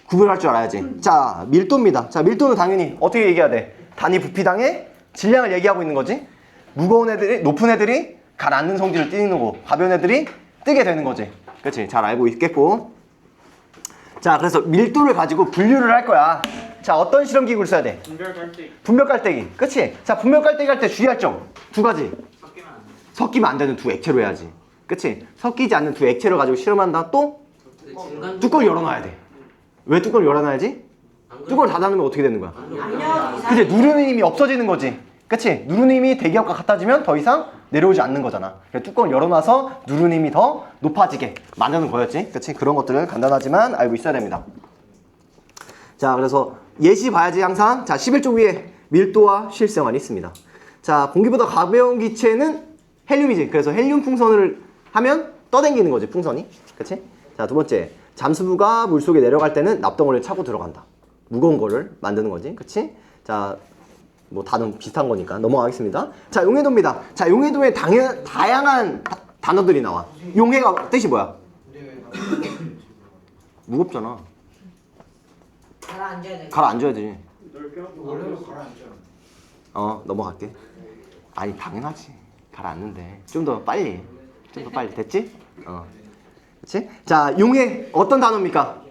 구별할 줄 알아야지. 자, 밀도입니다. 자, 밀도는 당연히 어떻게 얘기해야 돼? 단위 부피당의 질량을 얘기하고 있는 거지. 무거운 애들이, 높은 애들이 가라앉는 성질을 띠는 거고 가벼운 애들이 뜨게 되는 거지. 그치? 잘 알고 있겠고. 자, 그래서 밀도를 가지고 분류를 할 거야. 자, 어떤 실험 기구를 써야 돼? 분별 갈때 분별 깔때기. 그치? 자, 분별 깔때기 할 때 주의할 점 두 가지. 섞이면 안 돼. 섞이면 안 되는 두 액체로 해야지. 그치? 섞이지 않는 두 액체를 가지고 실험한다. 또 그 중간 뚜껑을 열어놔야 돼. 왜 뚜껑을 열어놔야지? 안 그러면 뚜껑을 닫아놓으면 어떻게 되는 거야? 안 그러면 압력 이상. 그치? 누르는 힘이 없어지는 거지. 그치? 누르님이 대기압과 같아지면 더 이상 내려오지 않는 거잖아. 그래서 뚜껑을 열어놔서 누르님이 더 높아지게 만드는 거였지. 그치? 그런 것들을 간단하지만 알고 있어야 됩니다. 자, 그래서 예시 봐야지 항상. 자, 11쪽 위에 밀도와 실생활이 있습니다. 자, 공기보다 가벼운 기체는 헬륨이지. 그래서 헬륨 풍선을 하면 떠당기는 거지, 풍선이. 그치? 자, 두 번째. 잠수부가 물속에 내려갈 때는 납덩어리를 차고 들어간다. 무거운 거를 만드는 거지. 그치? 자, 뭐 다른 비슷한 거니까 넘어가겠습니다. 자, 용해도입니다. 자, 용해도에 다양한 단어들이 나와. 용해가 뜻이 뭐야? 무겁잖아. 가라앉아야 돼. 가라앉아야지. 원래는 가라앉죠. 넘어갈게. 아니, 당연하지. 가라앉는데. 좀 더 빨리. 좀 더 빨리. 됐지? 그치? 자, 용해 어떤 단어입니까?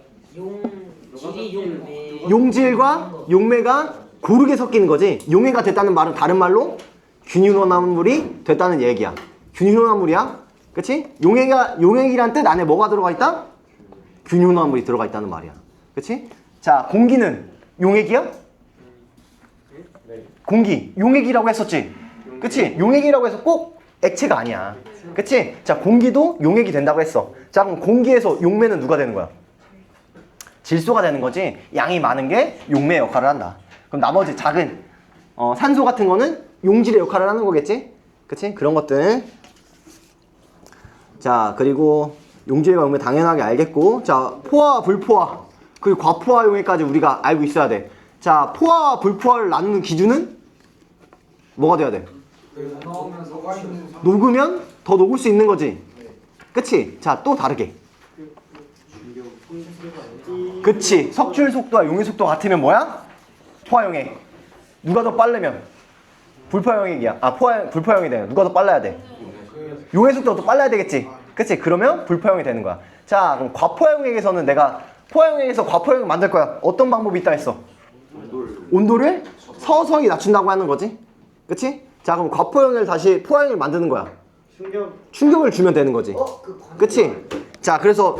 질이 용매. 용질과 용매가 고르게 섞이는 거지. 용해가 됐다는 말은 다른 말로 균일혼합물이 됐다는 얘기야. 균일혼합물이야. 그치? 용액이란 뜻 안에 뭐가 들어가 있다? 균일혼합물이 들어가 있다는 말이야. 그치? 자, 공기는 용액이야? 공기, 용액이라고 했었지? 그치? 용액이라고 해서 꼭 액체가 아니야. 그치? 자, 공기도 용액이 된다고 했어. 자, 그럼 공기에서 용매는 누가 되는 거야? 질소가 되는 거지. 양이 많은 게 용매 역할을 한다. 그럼 나머지 작은 산소 같은 거는 용질의 역할을 하는 거겠지? 그치? 그런 것들. 자, 그리고 용질과 용매 당연하게 알겠고, 자, 포화, 불포화, 그리고 과포화 용해까지 우리가 알고 있어야 돼. 자, 포화와 불포화를 나누는 기준은 뭐가 돼야 돼? 녹으면 더 녹을 수 있는 거지. 그치? 자, 또 다르게. 그치? 석출 속도와 용해 속도가 같으면 뭐야? 포화용해. 누가 더 빠르면 불포화용액이야. 불포화용이 되는. 누가 더 빨라야 돼? 용해 속도가 더 빨라야 되겠지. 그치? 그러면 불포화용이 되는 거야. 자, 그럼 과포화용액에서는 내가 포화용액에서 과포화용액 만들 거야. 어떤 방법이 있다 했어? 온도를 서서히 낮춘다고 하는 거지. 그치? 자, 그럼 과포화용액을 다시 포화용액을 만드는 거야. 충격을 주면 되는 거지. 그치? 자, 그래서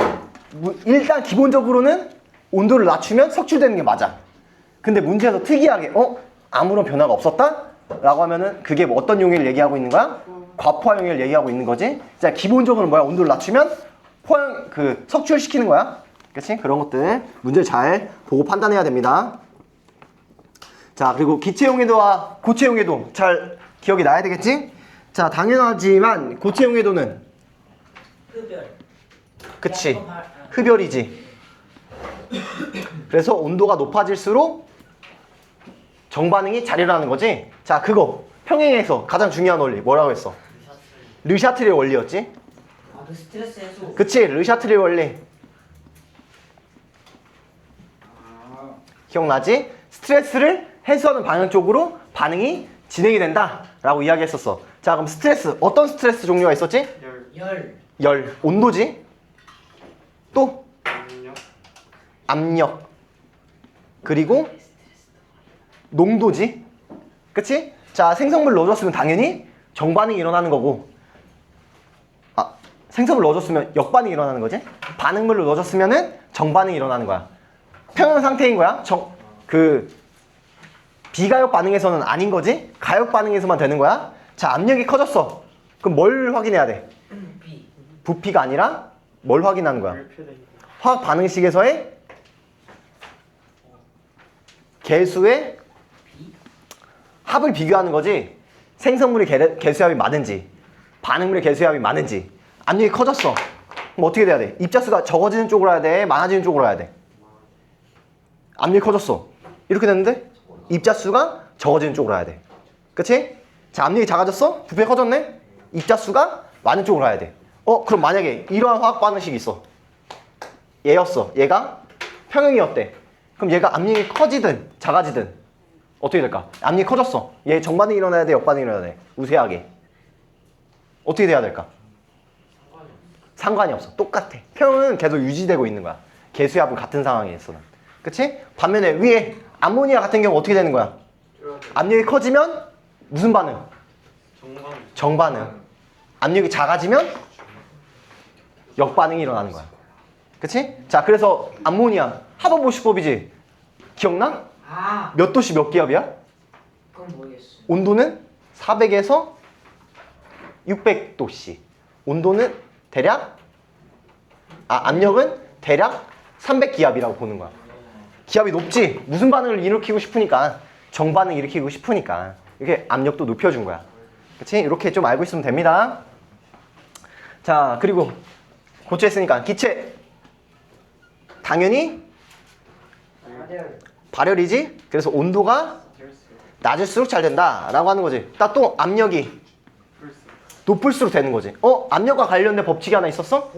일단 기본적으로는 온도를 낮추면 석출되는 게 맞아. 근데 문제에서 특이하게 아무런 변화가 없었다? 라고 하면은 그게 뭐 어떤 용해를 얘기하고 있는 거야? 과포화 용해를 얘기하고 있는 거지. 자, 기본적으로 뭐야? 온도를 낮추면 석출시키는 거야. 그치? 그런 것들 문제를 잘 보고 판단해야 됩니다. 자, 그리고 기체 용해도와 고체 용해도 잘 기억이 나야 되겠지? 자, 당연하지만 고체 용해도는 흡열. 그치? 흡열이지. 그래서 온도가 높아질수록 정반응이 잘 일어나는 거지. 자, 그거 평행에서 가장 중요한 원리 뭐라고 했어? 르샤트리의 원리였지? 그 스트레스 해소. 그치? 르샤트리의 원리 기억나지? 스트레스를 해소하는 방향 쪽으로 반응이 진행이 된다 라고 이야기했었어. 자, 그럼 스트레스 어떤 스트레스 종류가 있었지? 열, 온도지. 또 압력, 그리고 농도지. 그치? 자, 생성물 넣어줬으면 당연히 정반응이 일어나는 거고, 생성물 넣어줬으면 역반응이 일어나는 거지. 반응물로 넣어줬으면은 정반응이 일어나는 거야. 평형 상태인 거야. 비가역 반응에서는 아닌 거지. 가역 반응에서만 되는 거야. 자, 압력이 커졌어. 그럼 뭘 확인해야 돼? 부피가 아니라 뭘 확인하는 거야? 화학 반응식에서의 개수의 합을 비교하는 거지. 생성물의 개수합이 많은지 반응물의 개수합이 많은지. 압력이 커졌어. 그럼 어떻게 돼야 돼? 입자수가 적어지는 쪽으로 해야 돼? 많아지는 쪽으로 해야 돼? 압력이 커졌어. 이렇게 됐는데 입자수가 적어지는 쪽으로 해야 돼. 그치? 자, 압력이 작아졌어? 부피가 커졌네? 입자수가 많은 쪽으로 해야 돼. 그럼 만약에 이러한 화학 반응식이 있어. 얘였어. 얘가 평형이었대. 그럼 얘가 압력이 커지든 작아지든 어떻게 될까? 압력이 커졌어. 얘 정반응이 일어나야 돼? 역반응이 일어나야 돼? 우세하게. 어떻게 돼야 될까? 상관이 없어. 똑같아. 평형은 계속 유지되고 있는 거야. 개수합은 같은 상황에서는. 그치? 반면에 위에 암모니아 같은 경우 어떻게 되는 거야? 압력이 커지면 무슨 반응? 정반응. 압력이 작아지면 역반응이 일어나는 거야. 그치? 자, 그래서 암모니아 하버보시법이지. 기억나? 몇 도씨 몇 기압이야? 그건 모르겠어. 온도는 400에서 600도씨. 온도는 대략 압력은 대략 300기압이라고 보는 거야. 기압이 높지? 무슨 반응을 일으키고 싶으니까 정반응 일으키고 싶으니까 이렇게 압력도 높여준 거야. 그치? 이렇게 좀 알고 있으면 됩니다. 자, 그리고 고체했으니까 기체 당연히 발열이지? 그래서 온도가 낮을수록 잘 된다 라고 하는 거지. 딱 또 압력이 높을수록 되는 거지. 압력과 관련된 법칙이 하나 있었어?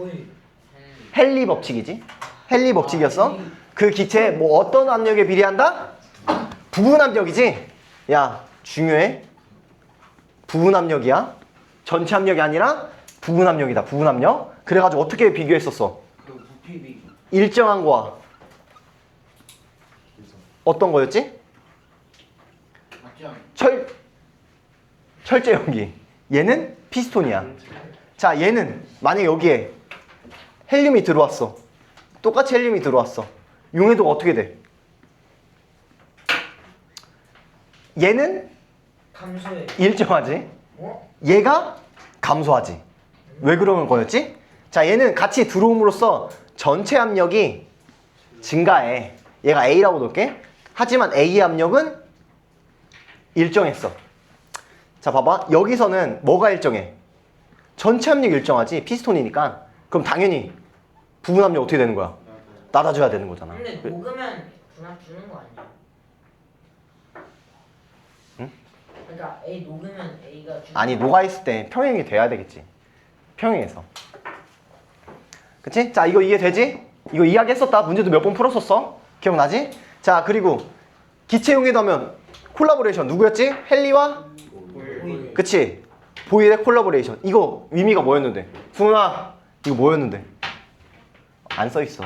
헨리 법칙이지. 헨리 법칙이었어. 그 기체에 뭐 어떤 압력에 비례한다? 부분 압력이지. 야, 중요해. 부분 압력이야. 전체 압력이 아니라 부분 압력이다. 부분 압력. 그래가지고 어떻게 비교했었어? 일정한 거와 어떤 거였지? 철제 용기. 얘는 피스톤이야. 자, 얘는 만약에 여기에 헬륨이 들어왔어. 똑같이 헬륨이 들어왔어. 용해도가 어떻게 돼? 얘는 감소해. 일정하지. 얘가 감소하지. 왜 그런 거였지? 자, 얘는 같이 들어옴으로써 전체 압력이 증가해. 얘가 A라고 놓을게. 하지만 A의 압력은 일정했어. 자, 봐봐. 여기서는 뭐가 일정해? 전체 압력이 일정하지. 피스톤이니까. 그럼 당연히 부분 압력 어떻게 되는 거야? 낮아져야 되는 거잖아. 근데 녹으면 분압 주는 거 아니야? 응? 그러니까 A 녹으면 A가 주는 아니, 녹아있을 때 평행이 돼야 되겠지. 평행해서. 그치? 자, 이거 이해되지? 이거 이야기했었다. 문제도 몇 번 풀었었어. 기억나지? 자, 그리고 기체 용해도 하면 콜라보레이션 누구였지? 헨리와? 그치? 보일의 콜라보레이션. 이거 의미가 뭐였는데? 승훈아, 이거 뭐였는데? 안 써있어.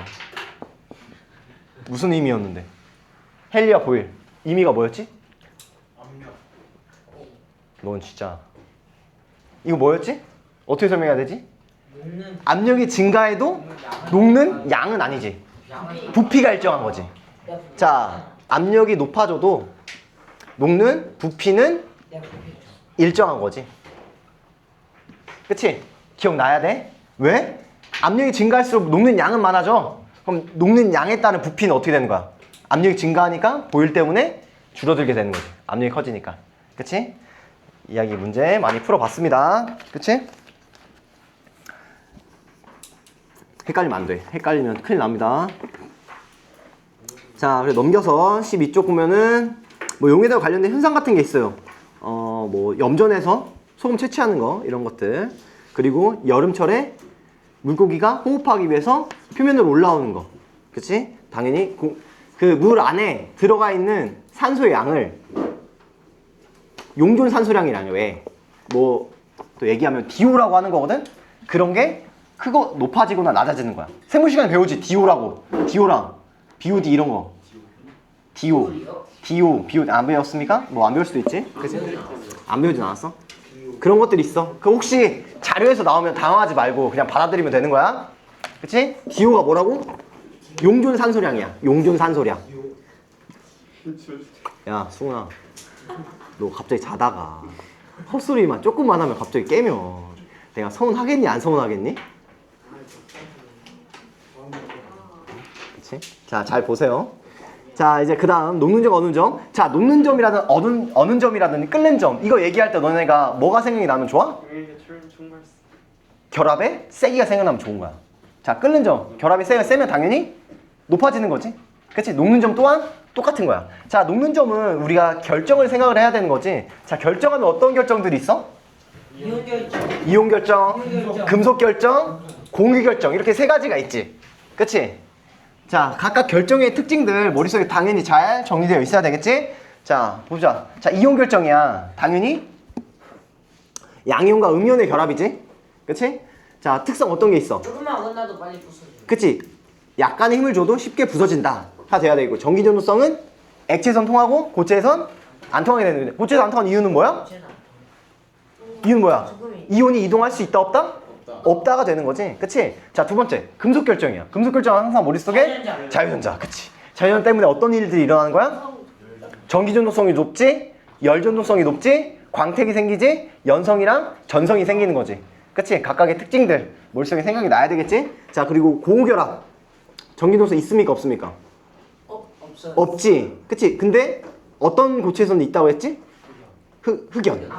무슨 의미였는데? 헨리와 보일 의미가 뭐였지? 넌 진짜 이거 뭐였지? 어떻게 설명해야 되지? 녹는 압력이 증가해도 녹는 양은 아니지. 부피가 일정한 거지. 자, 압력이 높아져도 녹는 부피는 일정한 거지. 그치? 기억나야 돼? 왜? 압력이 증가할수록 녹는 양은 많아져. 그럼 녹는 양에 따른 부피는 어떻게 되는 거야? 압력이 증가하니까 보일 때문에 줄어들게 되는 거지. 압력이 커지니까. 그치? 이야기 문제 많이 풀어봤습니다. 그치? 헷갈리면 안 돼. 헷갈리면 큰일 납니다. 자, 그래 넘겨서 12쪽 보면은 뭐 용해대와 관련된 현상 같은 게 있어요. 뭐 염전에서 소금 채취하는 거 이런 것들. 그리고 여름철에 물고기가 호흡하기 위해서 표면으로 올라오는 거. 그치? 당연히 그 물 안에 들어가 있는 산소의 양을 용존 산소량이라뇨. 왜? 뭐 또 얘기하면 DO라고 하는 거거든? 그런 게 크고 높아지거나 낮아지는 거야. 생물 시간에 배우지. DO라고. DO랑 BOD 이런 거. DO. BO 안 배웠습니까? 뭐 안 배울 수도 있지. 그치? 안 배우진 않았어? 그런 것들이 있어. 그 혹시 자료에서 나오면 당황하지 말고 그냥 받아들이면 되는 거야. 그치? DO가 뭐라고? 용존 산소량이야. 용존 산소량. 야, 승훈아. 너 갑자기 자다가 헛소리만 조금만 하면 갑자기 깨면 내가 서운하겠니? 안 서운하겠니? 그치? 자, 잘 보세요. 자, 이제 그 다음 녹는 점, 어는 점. 자, 녹는 점이라든 어는 점이라든 끓는 점. 이거 얘기할 때 너네가 뭐가 생각이 나면 좋아? 결합의 세기가 생각나면 좋은 거야. 자, 끓는 점. 결합의 세기가 세면 당연히 높아지는 거지. 그치? 녹는 점 또한 똑같은 거야. 자, 녹는 점은 우리가 결정을 생각을 해야 되는 거지. 자, 결정하면 어떤 결정들이 있어? 이온 결정. 이온 결정, 금속 결정, 공유 결정. 이렇게 세 가지가 있지. 그치? 자, 각각 결정의 특징들 머릿속에 당연히 잘 정리되어 있어야 되겠지? 자, 보자. 자, 이온 결정이야. 당연히 양이온과 음이온의 결합이지? 그치? 자, 특성 어떤 게 있어? 조금만 어긋나도 빨리 부서져. 그치? 약간의 힘을 줘도 쉽게 부서진다. 다 돼야 되고. 전기 전도성은 액체선 통하고 고체선 안 통하게 되는데, 고체선 안 통하는 이유는 뭐야? 쟤는 안 이유는 뭐야? 조금이. 이온이 이동할 수 있다 없다? 없다가 되는 거지. 그치? 자, 두 번째 금속 결정이야. 금속 결정은 항상 머릿속에 자유전자. 자유전자. 그치? 자유전자 때문에 어떤 일들이 일어나는 거야? 전기 전도성이 높지? 열 전도성이 높지, 광택이 생기지, 연성이랑 전성이 생기는 거지. 그치? 각각의 특징들 머릿속에 생각이 나야 되겠지? 자, 그리고 고결합. 전기동성 있습니까? 없습니까? 없어요. 없지. 그치? 근데 어떤 고체에서는 있다고 했지? 흑연.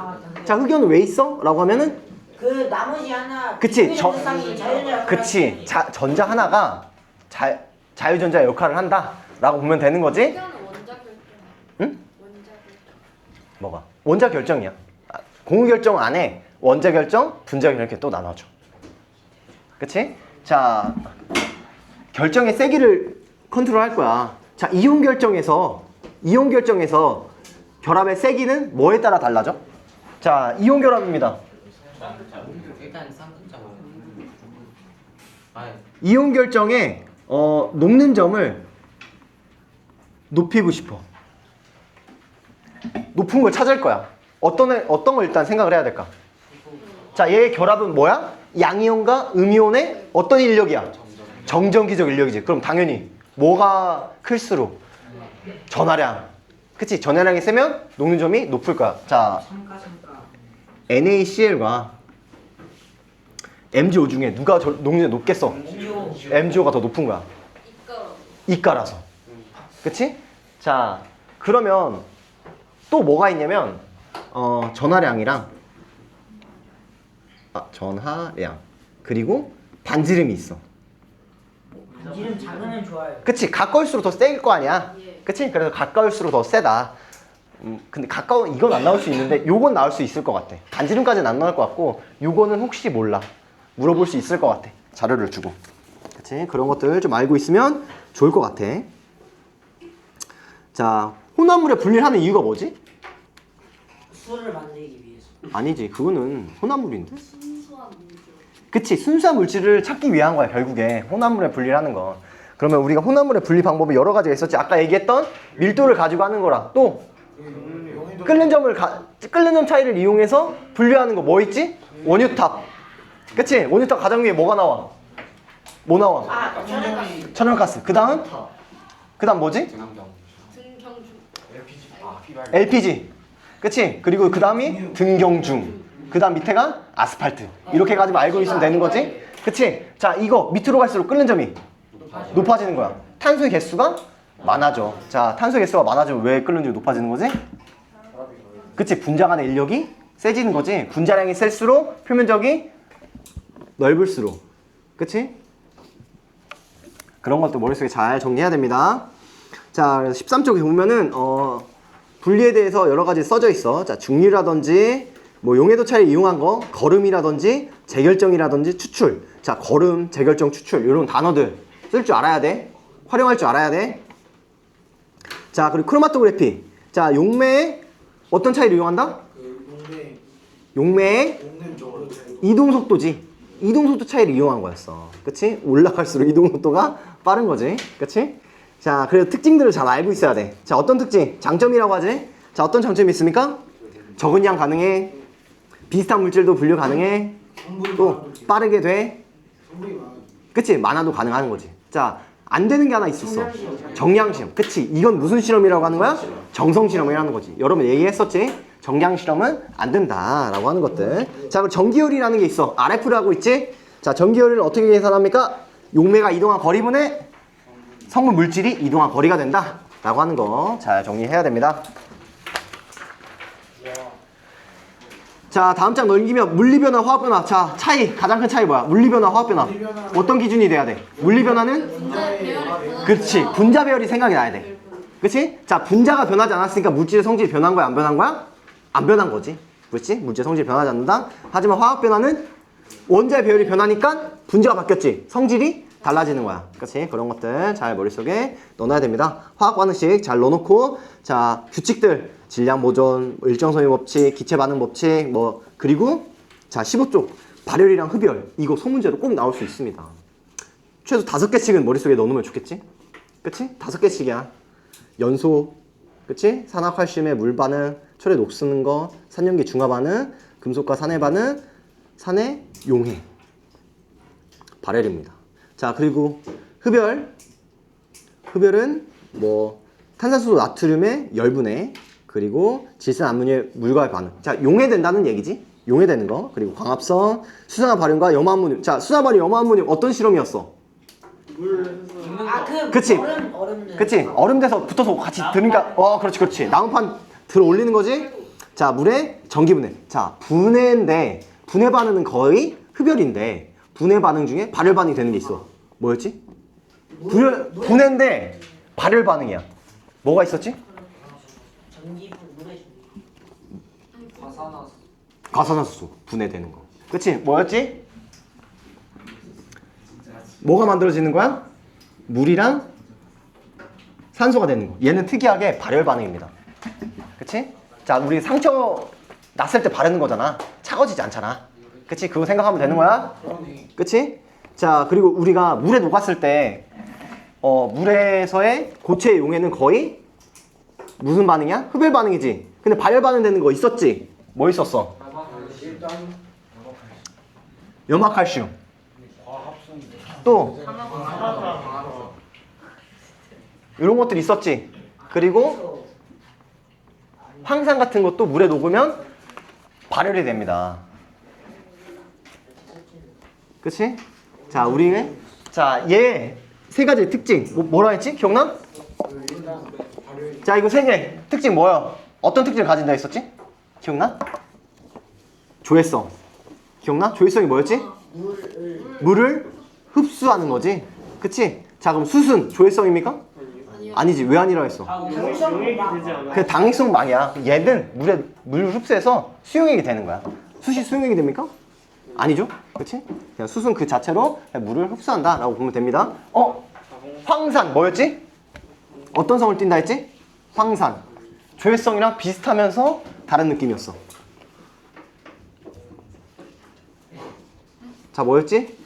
자, 흑연은 왜 있어? 라고 하면은 그 나머지 하나 그치, 자유전자 그치. 전자 하나가 자유전자 역할을 한다 라고 보면 되는 거지? 흑연은 원자 결정. 응? 원자 결정. 뭐가? 원자 결정이야. 공유 결정 안에 원자 결정, 분자 결정 이렇게 또 나눠줘. 그치? 자, 결정의 세기를 컨트롤할 거야. 자, 이온 결정에서 결합의 세기는 뭐에 따라 달라져? 자, 이온 결합입니다. 일단 쌍극장. 아, 이온 결정에 녹는 점을 높이고 싶어. 높은 걸 찾을 거야. 어떤 걸 일단 생각을 해야 될까? 자, 얘의 결합은 뭐야? 양이온과 음이온의 어떤 인력이야? 정전기적 인력이지. 그럼 당연히 뭐가 클수록 전하량. 그치? 전하량이 세면 녹는 점이 높을 거야. 자, NaCl과 MgO 중에 누가 녹는 점이 높겠어? MgO가 더 높은 거야. 이가라서. 그치? 자, 그러면 또 뭐가 있냐면 전하량이랑 전하량 그리고 반지름이 있어. 반지름 작으면 좋아요. 그치? 가까울수록 더 세일 거 아니야. 예. 그치? 그래서 가까울수록 더 세다. 근데 가까운 이건 안 나올 수 있는데 요건 나올 수 있을 것 같아. 반지름까지는 안 나올 것 같고 요거는 혹시 몰라. 물어볼 수 있을 것 같아. 자료를 주고. 그치? 그런 것들 좀 알고 있으면 좋을 것 같아. 자, 혼합물에 분리를 하는 이유가 뭐지? 술을 만들기 위해서. 아니지. 그거는 혼합물인데? 순수한 물질. 그치, 순수한 물질을 찾기 위한 거야, 결국에. 혼합물에 분리를 하는 거. 그러면 우리가 혼합물의 분리 방법이 여러 가지가 있었지. 아까 얘기했던 밀도를 가지고 하는 거랑 또 끓는 점 차이를 이용해서 분류하는 거 뭐 있지? 원유탑. 그치? 원유탑 가장 위에 뭐가 나와? 뭐 나와? 천연가스. 그 다음 뭐지? 등경중. LPG. 그치? 그리고 그 다음이 등경중. 그 다음 밑에가 아스팔트. 이렇게 가지고 알고 있으면 되는 거지? 그치? 자, 이거 밑으로 갈수록 끓는 점이 높아지는 거야. 탄소의 개수가 많아져. 자, 탄소의 개수가 많아지면 왜 끓는 점이 높아지는 거지? 그치? 분자 간의 인력이 세지는 거지. 분자량이 셀수록 표면적이 넓을수록. 그치? 그런 것도 머릿속에 잘 정리해야 됩니다. 자, 13쪽에 보면은 분리에 대해서 여러 가지 써져 있어. 자, 중리라든지 뭐 용해도 차를 이용한 거, 거름이라든지 재결정이라든지 추출. 자, 거름, 재결정, 추출 이런 단어들 쓸 줄 알아야 돼. 활용할 줄 알아야 돼. 자, 그리고 크로마토그래피. 자, 용매의 어떤 차이를 이용한다? 용매의 이동속도지. 이동속도 차이를 이용한 거였어. 그치? 올라갈수록 이동속도가 빠른 거지. 그치? 자, 그래서 특징들을 잘 알고 있어야 돼. 자, 어떤 특징? 장점이라고 하지? 자, 어떤 장점이 있습니까? 적은 양 가능해. 비슷한 물질도 분류 가능해. 또 빠르게 돼. 그치? 많아도 가능한 거지. 자, 안 되는 게 하나 있었어. 정량시험. 그치? 이건 무슨 실험이라고 하는 거야? 정성실험이라는 거지. 여러분 얘기했었지? 정량실험은 안 된다라고 하는 것들. 자, 그리고 전기열이라는 게 있어. RF라고 있지? 자, 전기열을 어떻게 계산합니까? 용매가 이동한 거리분의 성분 물질이 이동한 거리가 된다 라고 하는 거 잘 정리해야 됩니다. 자, 다음 장 넘기면 물리변화, 화학변화. 자, 차이, 가장 큰 차이 뭐야? 물리변화, 화학변화. 어떤 기준이 돼야 돼? 물리변화는? 분자 배열이 그렇지, 분자 배열이 생각이 나야 돼. 그치? 자, 분자가 변하지 않았으니까 물질의 성질이 변한 거야, 안 변한 거야? 안 변한 거지. 그렇지? 물질의 성질이 변하지 않는다. 하지만 화학변화는 원자의 배열이 변하니까 분자가 바뀌었지. 성질이 달라지는 거야. 그치? 그런 것들 잘 머릿속에 넣어놔야 됩니다. 화학 반응식 잘 넣어놓고, 자, 규칙들. 질량 보존, 일정성의 법칙, 기체 반응 법칙, 뭐, 그리고, 자, 15쪽. 발열이랑 흡열. 이거 소문제로 꼭 나올 수 있습니다. 최소 5개씩은 머릿속에 넣어놓으면 좋겠지? 그치? 5개씩이야. 연소, 그치? 산화칼슘의 물 반응, 철의 녹쓰는 거, 산염기 중화 반응, 금속과 산해 반응, 산해 용해. 발열입니다. 자, 그리고 흡열. 흡열은 뭐 탄산수소 나트륨의 열분해. 그리고 질산 암모니의 물과의 반응. 자, 용해된다는 얘기지. 용해되는 거. 그리고 광합성, 수산화 발효과 염화암모늄. 자, 수산화 발효 염화암모늄 어떤 실험이었어? 그치. 얼음들. 그치? 얼음 돼서 붙어서 같이 들으니까 그렇지. 나무판 들어 올리는 거지? 자, 물에 전기 분해. 자, 분해인데 분해 반응은 거의 흡열인데 분해 반응 중에 발열 반응이 되는 게 있어. 뭐였지? 분해인데 발열 반응이야. 뭐가 있었지? 전기 물에 과산화수소 분해되는 거. 그치? 뭐였지? 뭐가 만들어지는 거야? 물이랑 산소가 되는 거. 얘는 특이하게 발열 반응입니다. 그치? 자, 우리 상처 났을 때 바르는 거잖아. 차가워지지 않잖아. 그치? 그거 생각하면 되는 거야? 그치? 자, 그리고 우리가 물에 녹았을 때 물에서의 고체의 용해는 거의 무슨 반응이야? 흡열 반응이지. 근데 발열 반응 되는 거 있었지? 뭐 있었어? 염화칼슘. 또 이런 것들 있었지. 그리고 황산 같은 것도 물에 녹으면 발열이 됩니다. 그치? 자, 얘 세 가지 특징 뭐라 했지? 기억나? 자, 이거 세 개 특징 뭐야? 어떤 특징을 가진다 했었지? 기억나? 조회성. 기억나? 조회성이 뭐였지? 물을 흡수하는 거지. 그치? 자, 그럼 수순 조회성입니까? 아니지. 왜 아니라고 했어? 용액이 되지 않아. 그 당위성 망이야. 얘는 물을 흡수해서 수용액이 되는 거야. 숯이 수용액이 됩니까? 아니죠. 그치? 그냥 숯은 그 자체로 물을 흡수한다 라고 보면 됩니다. 황산 뭐였지? 어떤 성을 띈다 했지? 황산. 조회성이랑 비슷하면서 다른 느낌이었어. 자, 뭐였지?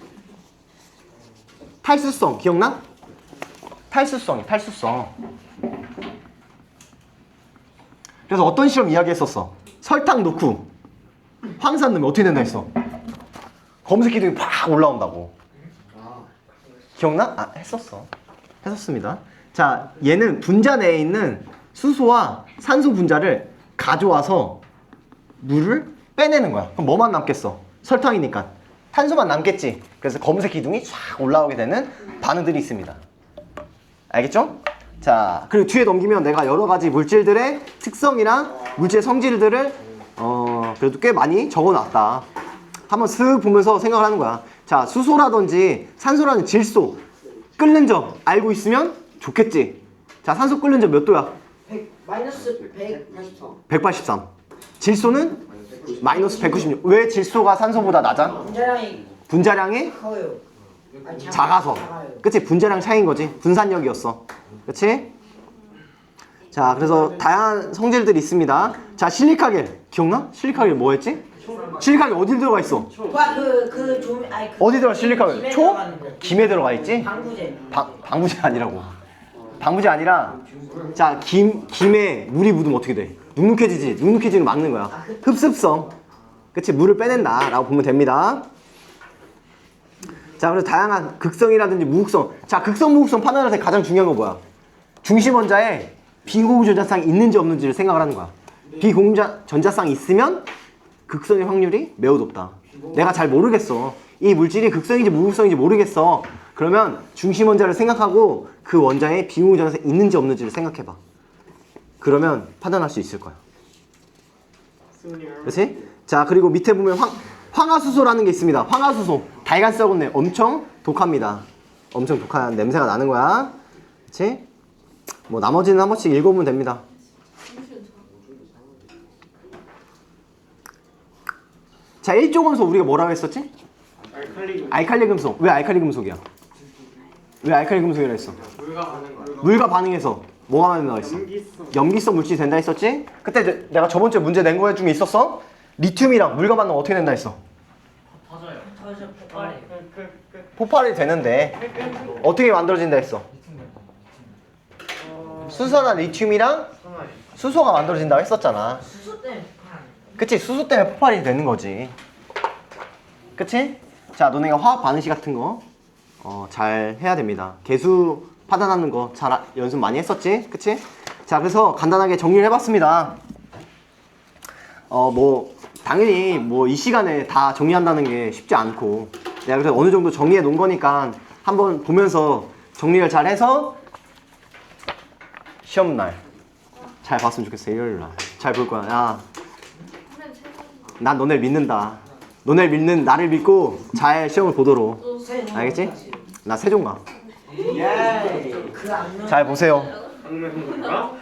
탈수성. 기억나? 탈수성. 그래서 어떤 실험 이야기했었어? 설탕 넣고 황산 넣으면 어떻게 된다 했어? 검색 기둥이 팍 올라온다고. 기억나? 했었습니다. 자, 얘는 분자 내에 있는 수소와 산소 분자를 가져와서 물을 빼내는 거야. 그럼 뭐만 남겠어? 설탕이니까 탄소만 남겠지. 그래서 검색 기둥이 쫙 올라오게 되는 반응들이 있습니다. 알겠죠? 자, 그리고 뒤에 넘기면 내가 여러 가지 물질들의 특성이랑 물질의 성질들을 그래도 꽤 많이 적어놨다. 한번 쓱 보면서 생각을 하는 거야. 자, 수소라든지 산소라는 질소 끓는 점 알고 있으면 좋겠지. 자, 산소 끓는 점 몇 도야? 마이너스 183. 183. 질소는 마이너스 196. 왜 질소가 산소보다 낮아? 분자량이 커요. 작아서. 그치? 분자량 차이인 거지. 분산력이었어. 그치? 자, 그래서 다양한 성질들이 있습니다. 자, 실리카겔. 기억나? 실리카겔 뭐 했지? 실리카겔 어디 들어가 있어? 어디 들어가 실리카겔? 초? 김에 들어가 있지? 방부제. 방부제 아니라고. 방부제 아니라 자, 김에 물이 묻으면 어떻게 돼? 눅눅해지지. 눅눅해지는 거 막는 거야. 흡습성. 그치? 물을 빼낸다 라고 보면 됩니다. 자, 그래서 다양한 극성이라든지 무극성. 자, 극성, 무극성 판단할 때 가장 중요한 건 뭐야? 중심 원자에 비공유 전자쌍이 있는지 없는지를 생각을 하는 거야. 비공유 전자쌍이 있으면 극성의 확률이 매우 높다. 내가 잘 모르겠어. 이 물질이 극성인지 무극성인지 모르겠어. 그러면 중심 원자를 생각하고 그 원자에 비공유 전자쌍이 있는지 없는지를 생각해봐. 그러면 판단할 수 있을 거야. 그렇지? 자, 그리고 밑에 보면 황화수소라는 게 있습니다. 황화수소. 달걀 썩었네. 엄청 독합니다. 엄청 독한 냄새가 나는 거야. 그치? 뭐 나머지는 한 번씩 읽어보면 됩니다. 자, 일조금속 우리가 뭐라고 했었지? 알칼리 금속. 왜 알칼리 금속이야? 왜 알칼리 금속이라 했어? 물과 반응해서 뭐가 나와 있어? 염기성 물질이 된다 했었지? 그때 내가 저번 주에 문제 낸 거 중에 있었어? 리튬이랑 물과 만나면 어떻게 된다 했어? 폭발이 되는데 어떻게 만들어진다 했어? 수소나 리튬이랑 수소가 만들어진다고 했었잖아. 수소 때문에 그치? 수소 때문에 폭발이 되는 거지. 그치? 자, 너네가 화학 반응식 같은 거 잘 해야 됩니다. 개수 파단하는 거 잘 연습 많이 했었지? 그치? 자, 그래서 간단하게 정리를 해봤습니다. 뭐 당연히 뭐 이 시간에 다 정리한다는 게 쉽지 않고 내가 그래서 어느 정도 정리해 놓은 거니까 한번 보면서 정리를 잘 해서 시험날 잘 봤으면 좋겠어. 일요일날 잘 볼 거야. 야, 선생님 최고. 난 너네를 믿는다. 너네를 믿는 나를 믿고 잘 시험을 보도록. 알겠지? 나 세종가. 그 악명 잘 보세요. 강릉 공부가